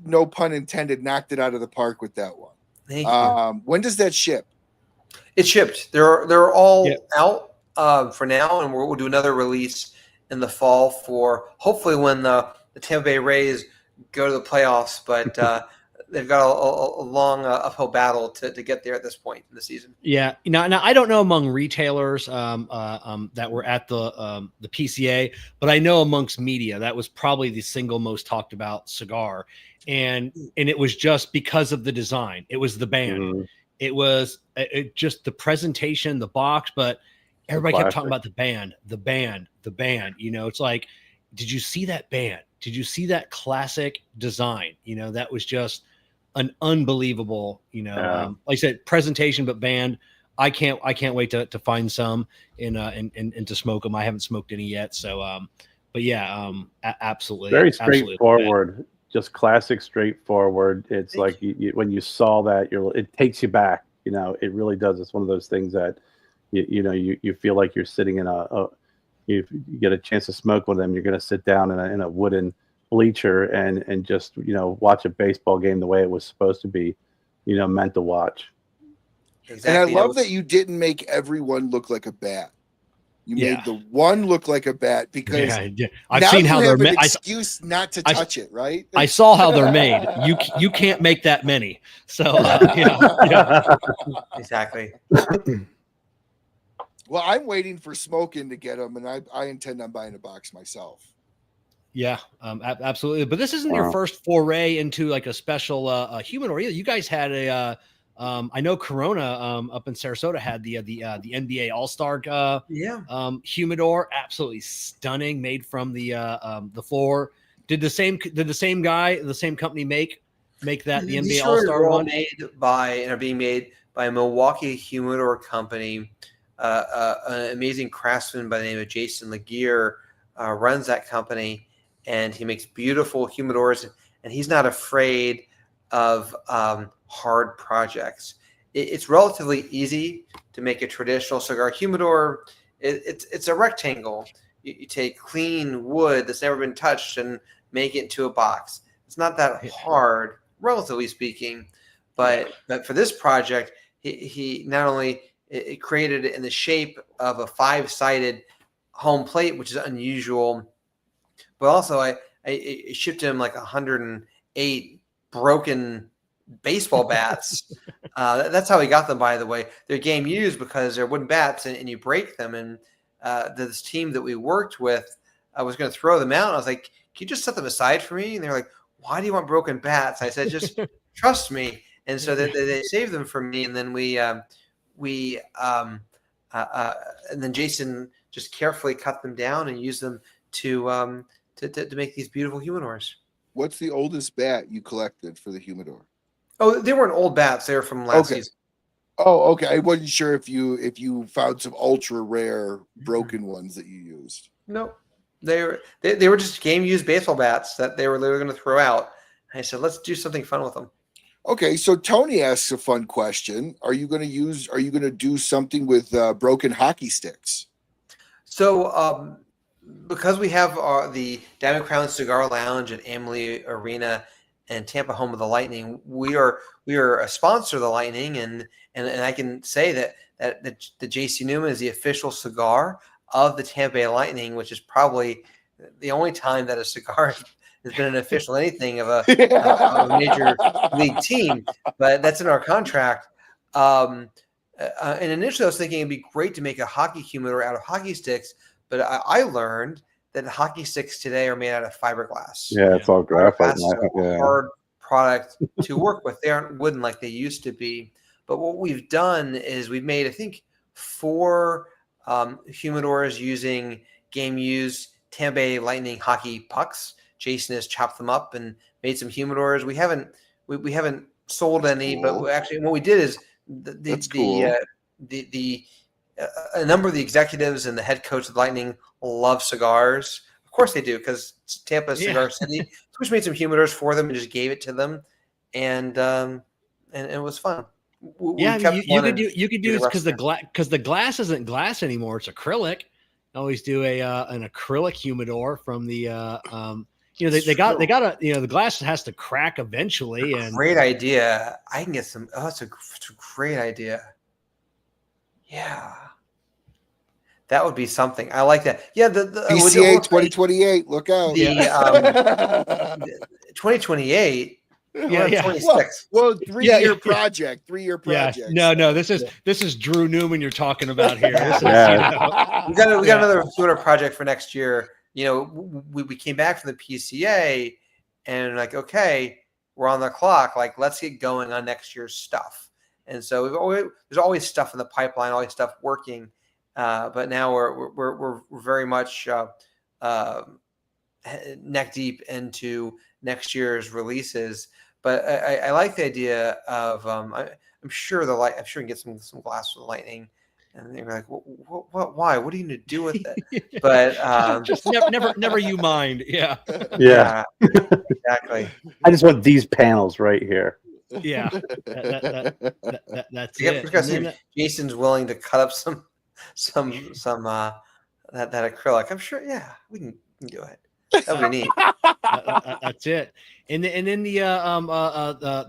no pun intended, knocked it out of the park with that one. Thank you. When does that ship? It shipped. They're all out for now, and we'll do another release in the fall for hopefully when the Tampa Bay Rays go to the playoffs. But they've got a long uphill battle to get there at this point in the season. Yeah. Now I don't know among retailers that were at the PCA, but I know amongst media that was probably the single most talked about cigar, and it was just because of the design. It was the band. Mm-hmm. It was just the presentation, the box, but everybody kept talking about the band. You know, it's like, did you see that band? Did you see that classic design? You know, that was just an unbelievable, like I said, presentation, but band. I can't wait to find some and to smoke them. I haven't smoked any yet. So, but yeah, absolutely. Very straightforward, just classic straightforward. It's like when you saw that, it takes you back, it really does. It's one of those things that, you feel like you're sitting in you get a chance to smoke with them. You're going to sit down in a wooden bleacher and just watch a baseball game the way it was supposed to be meant to watch. Exactly. And I love that you didn't make everyone look like a bat. You made the one look like a bat because I've seen how they're made. Excuse not to touch it, right? I saw how they're made. You can't make that many. So exactly. Well, I'm waiting for Smokin' to get them, and I intend on buying a box myself. Yeah, absolutely. But this isn't your first foray into like a special humidor either. You guys had I know Corona up in Sarasota had the NBA All-Star humidor, absolutely stunning, made from the floor. Did the same company make that the NBA All-Star one? Are being made by a Milwaukee humidor company. An amazing craftsman by the name of Jason Laguerre runs that company, and he makes beautiful humidors, and he's not afraid of hard projects. It's relatively easy to make a traditional cigar humidor. It's a rectangle. You take clean wood that's never been touched and make it into a box. It's not that hard, relatively speaking, but for this project, he not only it created it in the shape of a 5-sided home plate, which is unusual, but also I shipped him like 108 broken baseball bats. That's how we got them, by the way. They're game used because they're wooden bats, and you break them. And this team that we worked with was going to throw them out. And I was like, can you just set them aside for me? And they're like, why do you want broken bats? I said, just trust me. And so they saved them for me. And then and then Jason just carefully cut them down and used them to make these beautiful humidors. What's the oldest bat you collected for the humidor? Oh, they weren't old bats. They were from last season. Oh, okay. I wasn't sure if you found some ultra rare broken ones that you used. Nope. They were just game used baseball bats that they were going to throw out. And I said, let's do something fun with them. Okay, so Tony asks a fun question. Are you going to do something with broken hockey sticks? So because we have the Diamond Crown Cigar Lounge at Amalie Arena and Tampa, home of the Lightning, we are a sponsor of the Lightning, and I can say that the J.C. Newman is the official cigar of the Tampa Bay Lightning, which is probably the only time that a cigar has been an official anything of a major league team, but that's in our contract. And initially I was thinking it'd be great to make a hockey humidor out of hockey sticks, but I learned that hockey sticks today are made out of fiberglass. Yeah, it's all graphite. That's a hard product to work with. They aren't wooden like they used to be. But what we've done is we've made, I think, 4 humidors using game-used Tampa Bay Lightning hockey pucks. Jason has chopped them up and made some humidors. We haven't sold any, but what we did is a number of the executives and the head coach of the Lightning love cigars. Of course they do, because Tampa Cigar City. So we just made some humidors for them and just gave it to them, and it was fun. You could do because the glass isn't glass anymore; it's acrylic. I always do an acrylic humidor from the they got the glass has to crack eventually. And great idea. I can get some. Oh, it's a great idea. Yeah. That would be something. I like that. Yeah, the PCA 2028. Look out. 2028. Yeah. 26. Well, 3-year project. 3-year project. Yeah. No. This is Drew Newman you're talking about here. We got another sort of project for next year. We came back from the PCA and like, okay, we're on the clock. Like, let's get going on next year's stuff. And so there's always stuff in the pipeline, always stuff working. But now we're very much neck deep into next year's releases. But I like the idea of I'm sure we can get some glass for the Lightning. And they were like, what? Why? What are you going to do with it? But just never you mind. Yeah. Exactly. I just want these panels right here. Yeah. That's it. Jason's willing to cut up some that acrylic. I'm sure. Yeah, we can do it. That would be neat. That's it. And then the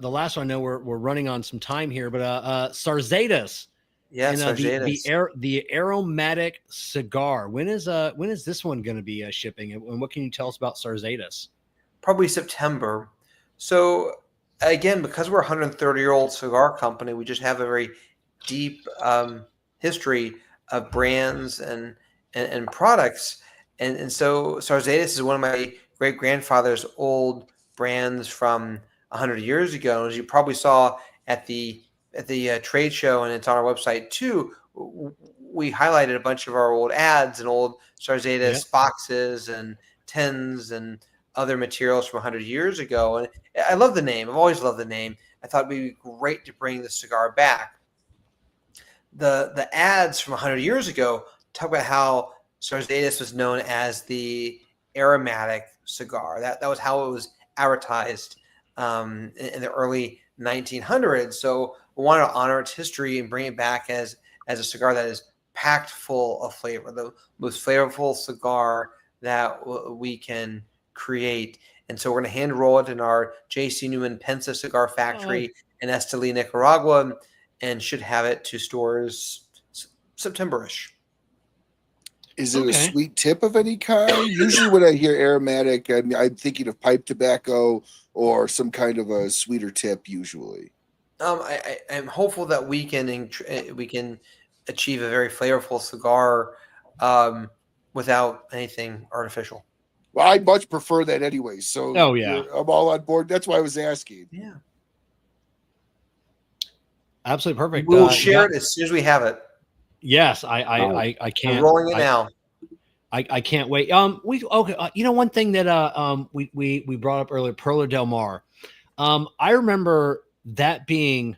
last one. I know we're running on some time here, but Sarzadas. Yeah, the aromatic cigar. When is this one going to be shipping? And what can you tell us about Sarzadas? Probably September. So again, because we're a 130-year-old cigar company, we just have a very deep history of brands and products. And so Sarzadas is one of my great grandfather's old brands from 100 years ago. As you probably saw at the trade show, and it's on our website too, we highlighted a bunch of our old ads and old Sarzadas boxes and tins and other materials from 100 years ago. And I love the name. I've always loved the name. I thought it'd be great to bring the cigar back. The ads from 100 years ago talk about how Sarzadas was known as the aromatic cigar. That was how it was advertised in the early 1900s. So we wanted to honor its history and bring it back as a cigar that is packed full of flavor, the most flavorful cigar that we can create. And so we're going to hand roll it in our J.C. Newman Pensa Cigar Factory in Esteli, Nicaragua, and should have it to stores September-ish. Is it a sweet tip of any kind? Usually when I hear aromatic, I'm thinking of pipe tobacco or some kind of a sweeter tip usually. I'm hopeful that we can achieve a very flavorful cigar without anything artificial. Well, I much prefer that anyway. So I'm all on board. That's why I was asking. Yeah. Absolutely perfect. We'll share it as soon as we have it. Yes, I can't. I'm rolling it now. I can't wait. One thing that we brought up earlier, Perla Del Mar. I remember that being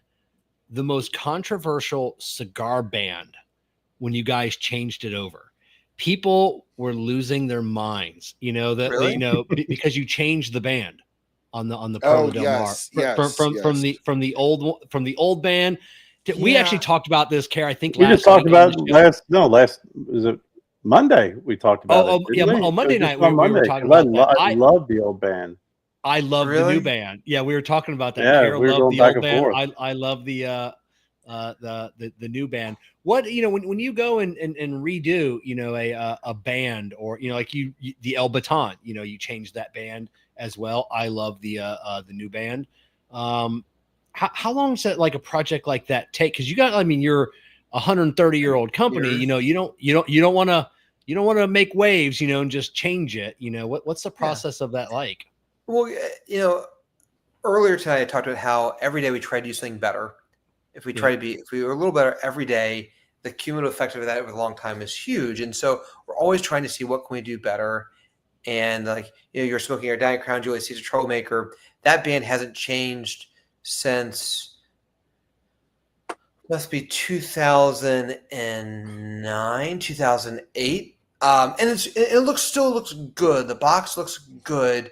the most controversial cigar band when you guys changed it over. People were losing their minds, because you changed the band on the Perla Del Mar from the old band. We actually talked about this, Kerr. I think we just talked about last is it Monday? We talked about it. On Monday night we were talking about that. I love the old band. I love the new band. Yeah, we were talking about that. Yeah, Carol we were loved going the back old and band. forth. I love the new band. What when you go and redo a band, or like you the El Baton, you change that band as well. I love the new band. How long does that, like a project like that, take? Because you're a 130-year-old company. You don't want to make waves, and just change it. What's the process of that like? Well, earlier tonight I talked about how every day we try to do something better. If we were a little better every day, the cumulative effect of that over a long time is huge. And so we're always trying to see what can we do better. And you're smoking our Diamond Crown Julius Caesar Troublemaker. That band hasn't changed since must be 2009, 2008. And it still looks good. The box looks good.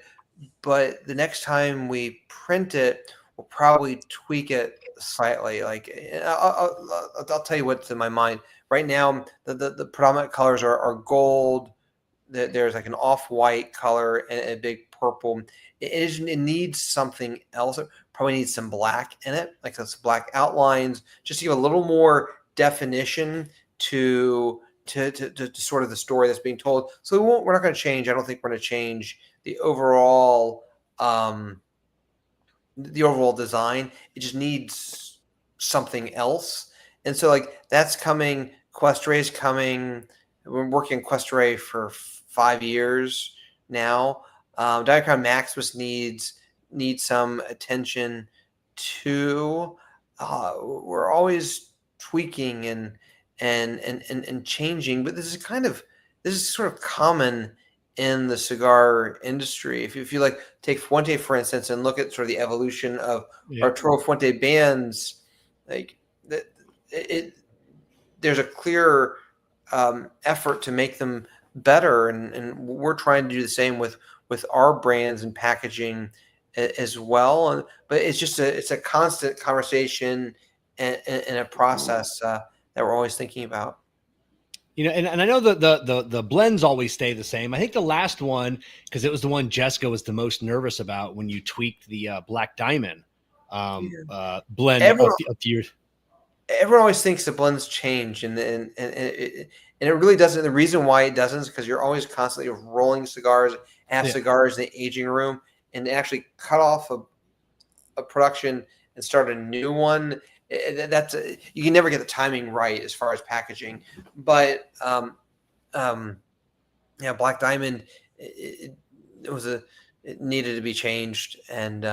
But the next time we print it, we'll probably tweak it slightly. Like I'll tell you what's in my mind right now. The predominant colors are gold. There's like an off-white color and a big purple. It needs something else. It probably needs some black in it, like those black outlines, just to give a little more definition to sort of the story that's being told. So we're not going to change. I don't think we're going to change the overall design. It just needs something else. And so that's coming. Questere is coming. We're working on Questere for 5 years now. Diamond Crown Maximus needs some attention too. We're always tweaking and changing, but this is sort of common in the cigar industry. If you take Fuente, for instance, and look at sort of the evolution of Arturo Fuente bands, there's a clear effort to make them better, and we're trying to do the same with our brands and packaging as well. But it's a constant conversation and a process that we're always thinking about. And I know the blends always stay the same. I think the last one, because it was the one Jessica was the most nervous about when you tweaked the Black Diamond blend a few years. Everyone always thinks the blends change, and it really doesn't. The reason why it doesn't is because you're always constantly rolling cigars, have cigars in the aging room, and actually cut off a production and start a new one. You can never get the timing right as far as packaging. But Black Diamond it needed to be changed, and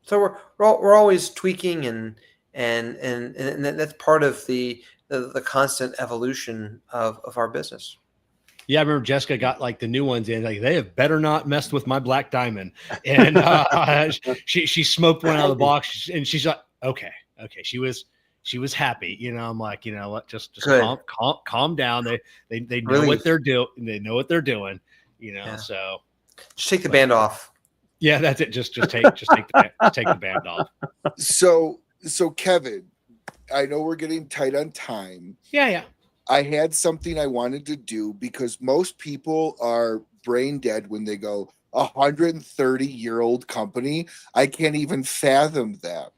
so we're always tweaking and that's part of the constant evolution of our business. Yeah, I remember Jessica got the new ones in. They have better not messed with my Black Diamond, and she smoked one out of the box, and she's like, okay. She was happy. I'm like, what? Just calm down. They know what they're doing. They know what they're doing. So just take the band off. Yeah, that's it. Just take the band off. So Kevin, I know we're getting tight on time. Yeah. I had something I wanted to do because most people are brain dead when they go 130-year-old company. I can't even fathom that.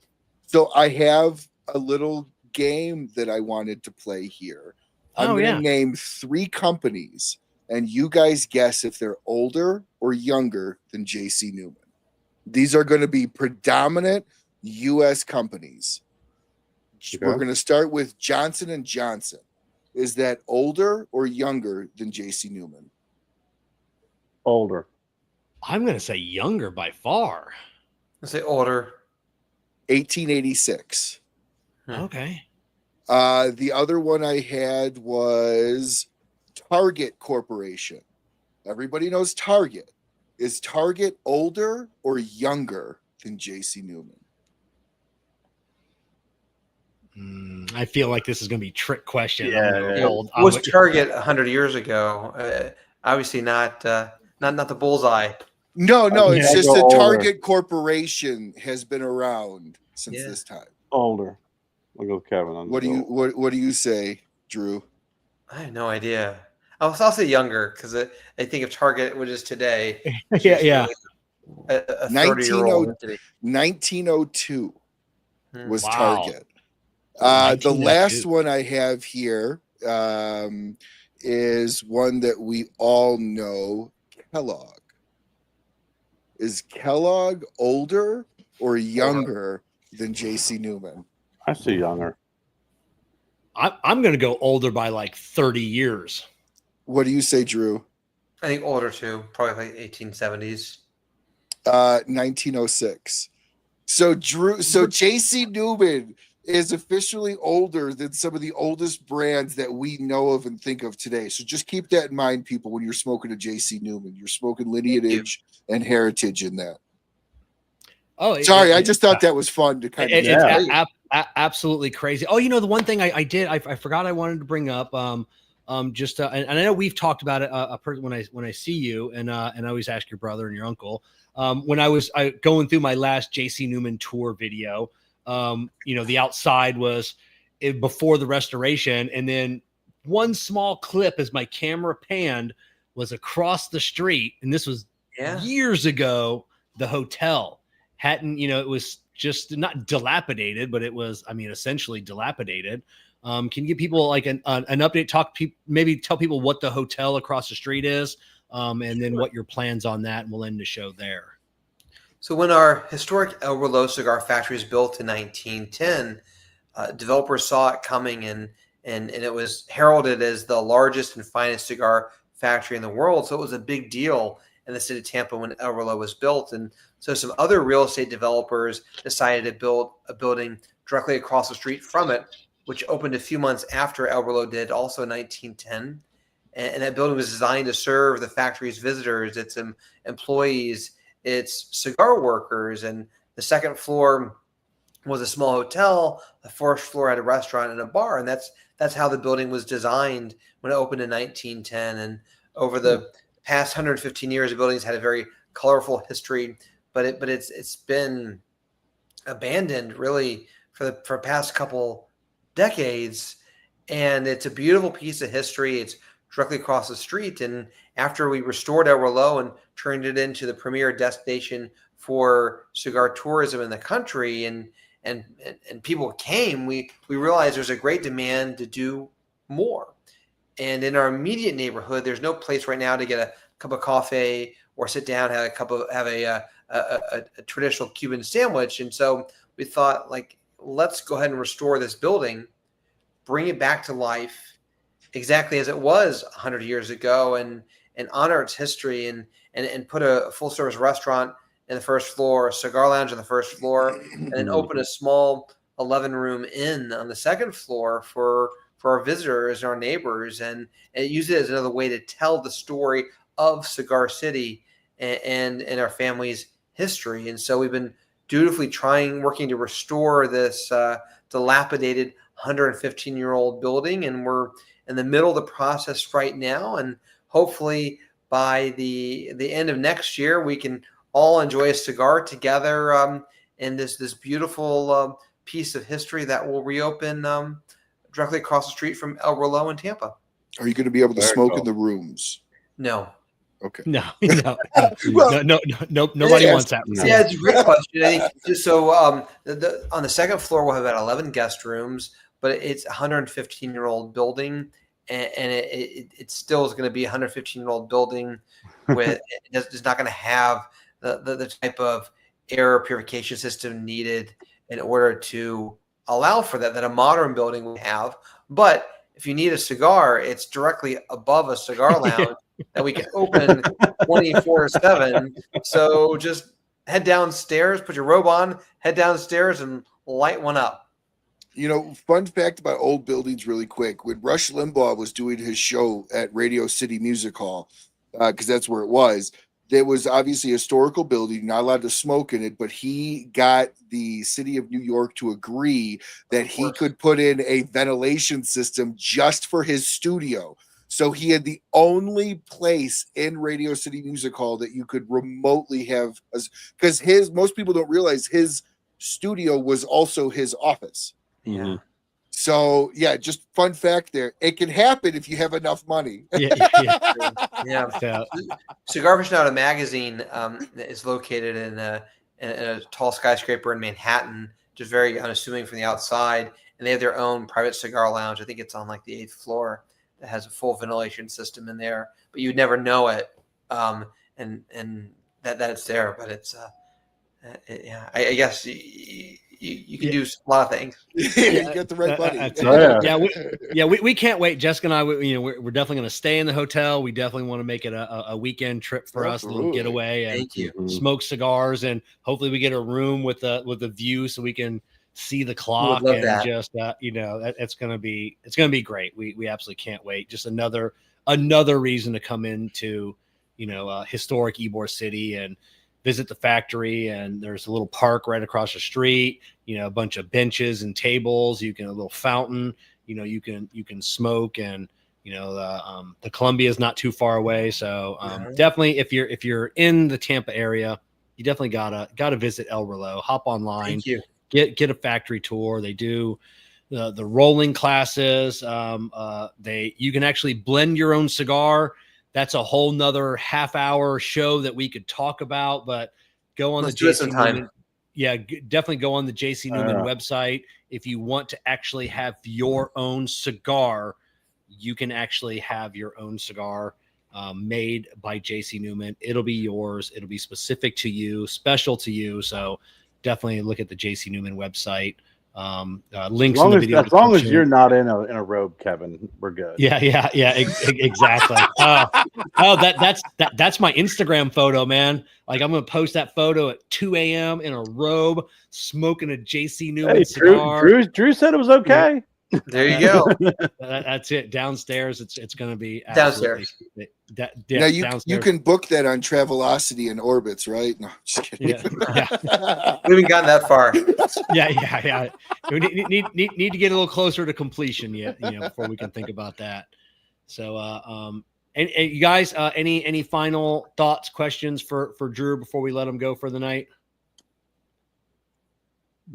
So I have a little game that I wanted to play here. I'm going to name 3 companies, and you guys guess if they're older or younger than J.C. Newman. These are going to be predominant U.S. companies. Okay. We're going to start with Johnson & Johnson. Is that older or younger than J.C. Newman? Older. I'm going to say younger by far. I'll say older. 1886. Okay. The other one I had was Target Corporation. Everybody knows Target. Is Target older or younger than J.C. Newman? I feel like this is going to be a trick question. Was Target 100 years ago? Obviously not the bullseye. No, it's just the Target Corporation has been around since this time. Older. I'll go with Kevin. What do you say, Drew? I have no idea. I'll say younger because I think if Target was just today, yeah, a 30-year-old 1902 was Target. The last one I have here is one that we all know, Kellogg. Is Kellogg older or younger than J.C. Newman? I say younger. I'm going to go older by like 30 years. What do you say, Drew? I think older too, probably like 1870s. 1906. So J.C. Newman is officially older than some of the oldest brands that we know of and think of today. So just keep that in mind, people, when you're smoking a J.C. Newman. You're smoking lineage and heritage in that. Oh, sorry, I just thought that was fun to kind of. It's absolutely crazy. Oh, the one thing I did, I forgot I wanted to bring up. And I know we've talked about it when I see you, and I always ask your brother and your uncle. When I was going through my last J.C. Newman tour video, the outside was before the restoration, and then one small clip as my camera panned was across the street, and this was years ago. The hotel hadn't, it was just not dilapidated, but it was, essentially dilapidated. Can you give people like an update? Maybe tell people what the hotel across the street is, and then what your plans on that, and we'll end the show there. So when our historic El Reloj cigar factory was built in 1910, developers saw it coming, and it was heralded as the largest and finest cigar factory in the world. So it was a big deal in the city of Tampa when El Reloj was built. And so some other real estate developers decided to build a building directly across the street from it, which opened a few months after El Reloj did, also in 1910. And that building was designed to serve the factory's visitors, its employees, its cigar workers. And the second floor was a small hotel. The first floor had a restaurant and a bar. And that's how the building was designed when it opened in 1910. And over the past 115 years, the building's had a very colorful history, but it's been abandoned really for the past couple decades. And it's a beautiful piece of history. It's directly across the street. And after we restored El Reloj and turned it into the premier destination for cigar tourism in the country, and people came, we realized there's a great demand to do more. And in our immediate neighborhood, there's no place right now to get a cup of coffee or sit down, have a traditional Cuban sandwich. And so we thought, let's go ahead and restore this building, bring it back to life exactly as it was 100 years ago, and honor its history, and put a full service restaurant in the first floor, a cigar lounge on the first floor, and then open a small 11-room inn on the second floor for our visitors and our neighbors, and use it as another way to tell the story of Cigar City and our family's history. And so we've been dutifully working to restore this dilapidated 115-year-old building, and we're in the middle of the process right now. And hopefully by the end of next year, we can all enjoy a cigar together in this beautiful piece of history that will reopen directly across the street from El Reloj in Tampa. Are you going to be able to smoke in the rooms? No. Okay. No. Well, no. Nobody wants that. Yeah, it's a great question. I think so. On the second floor, we'll have about 11 guest rooms, but it's a 115-year-old building, and it still is going to be a 115-year-old building with it's not going to have the type of air purification system needed in order to allow for that a modern building would have. But if you need a cigar, it's directly above a cigar lounge that we can open 24/7. So just head downstairs, put your robe on, head downstairs, and light one up. You know, fun fact about old buildings really quick. When Rush Limbaugh was doing his show at Radio City Music Hall, because that's where it was, there was obviously a historical building, not allowed to smoke in it, but he got the city of New York to agree that he could put in a ventilation system just for his studio. So he had the only place in Radio City Music Hall that you could remotely have, because most people don't realize his studio was also his office. Yeah. So yeah, just fun fact there. It can happen if you have enough money. Yeah. Cigar Aficionado magazine is located in a tall skyscraper in Manhattan, just very unassuming from the outside, and they have their own private cigar lounge. I think it's on like the 8th floor that has a full ventilation system in there, but you'd never know it, and that it's there. But it's I guess. You can do a lot of things. You get the right money. We can't wait. Jessica and I, we're definitely going to stay in the hotel. We definitely want to make it a weekend trip for us, a little getaway, and smoke cigars, and hopefully we get a room with a view so we can see the clock and just it's going to be great. We absolutely can't wait. Just another reason to come into historic Ybor City and visit the factory. And there's a little park right across the street, a bunch of benches and tables. A little fountain, you can smoke, and the Columbia is not too far away. So definitely if you're in the Tampa area, you definitely gotta visit El Reloj. Hop online, get a factory tour. They do the rolling classes. You can actually blend your own cigar. That's a whole nother half-hour show that we could talk about, but go on the J.C. Newman. Yeah, definitely go on the J.C. Newman website. If you want to actually have your own cigar, you can actually have your own cigar made by J.C. Newman. It'll be yours. It'll be specific to you, special to you. So definitely look at the J.C. Newman website. Links in the video. As long as you're not in a robe, Kevin, we're good. Yeah, exactly. That's my Instagram photo, man. Like, I'm gonna post that photo at 2 a.m. in a robe, smoking a J.C. Newman cigar. Drew said it was okay. There you go. That's it. Downstairs, it's going to be downstairs. Now you can book that on Travelocity and Orbitz, right? No, just kidding. Yeah. We haven't gotten that far. Yeah. We need to get a little closer to completion yet, before we can think about that. So, and you guys, any final thoughts, questions for Drew before we let him go for the night?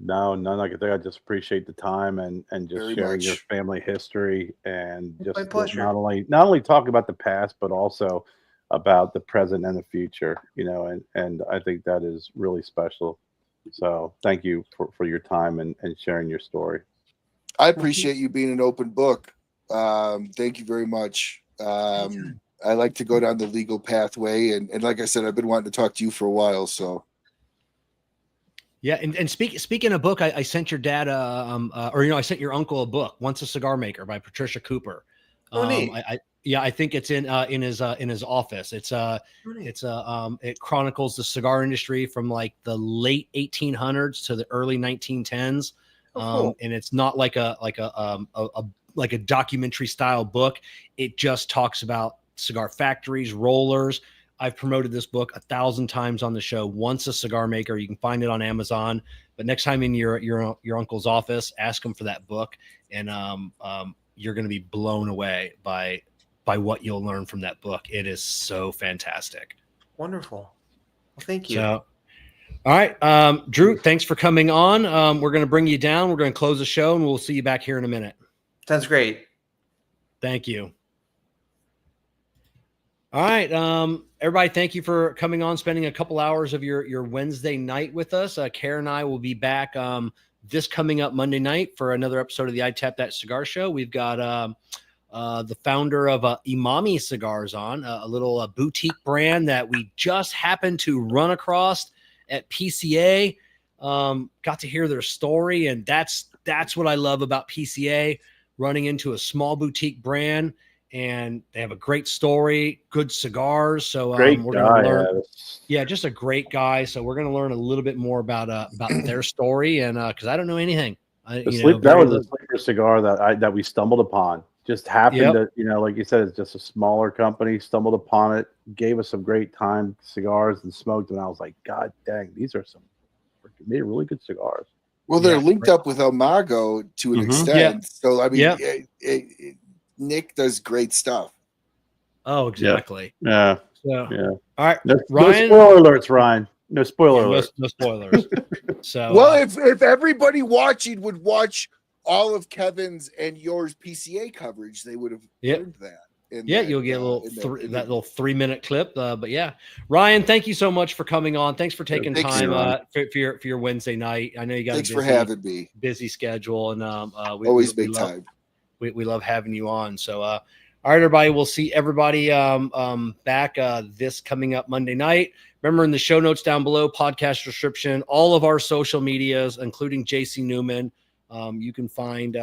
No, none. I think I just appreciate the time and just Very sharing much. your family history, and My just pleasure. not only talk about the past, but also about the present and the future, and I think that is really special. So thank you for your time and sharing your story. I appreciate you being an open book. Thank you very much. I like to go down the legal pathway, and like I said, I've been wanting to talk to you for a while. So yeah, and speaking of book, I sent your dad I sent your uncle a book, Once a Cigar Maker by Patricia Cooper. Neat. I think it's in his office. It chronicles the cigar industry from like the late 1800s to the early 1910s. Cool. And it's not like a documentary style book. It just talks about cigar factories, rollers. I've promoted this book 1,000 times on the show. Once a Cigar Maker. You can find it on Amazon. But next time in your uncle's office, ask him for that book, and you're going to be blown away by what you'll learn from that book. It is so fantastic. Wonderful. Well, thank you. So, all right, Drew, thanks for coming on. We're going to bring you down. We're going to close the show, and we'll see you back here in a minute. Sounds great. Thank you. All right, everybody, thank you for coming on, spending a couple hours of your Wednesday night with us. Kerr and I will be back this coming up Monday night for another episode of the I Tap That Cigar Show. We've got the founder of Imami Cigars on, a little boutique brand that we just happened to run across at PCA. Got to hear their story, and that's what I love about PCA, running into a small boutique brand, and they have a great story, good cigars. So we're going to learn. Yeah, just a great guy. So we're going to learn a little bit more about their story, and because I don't know anything. That was a sleeper cigar that we stumbled upon. Just happened to, like you said, it's just a smaller company, stumbled upon it, gave us some great time cigars and smoked. And I was like, God dang, these are made really good cigars. Well, they're linked up with Imago to an extent. So, I mean, Nick does great stuff. Oh, exactly. Yeah. So, all right. Ryan, no spoiler alerts, Ryan. No spoiler alerts. No spoilers. So, well, if everybody watching would watch all of Kevin's and yours PCA coverage, they would have learned that. You'll get a little that little 3-minute clip. But yeah, Ryan, thank you so much for coming on. Thanks for taking time for your Wednesday night. I know you got Thanks for having me. Busy schedule, and always big time. We love having you on. So all right, everybody, we'll see everybody back this coming up Monday night. Remember, in the show notes down below, podcast description, all of our social medias, including J.C. Newman. You can find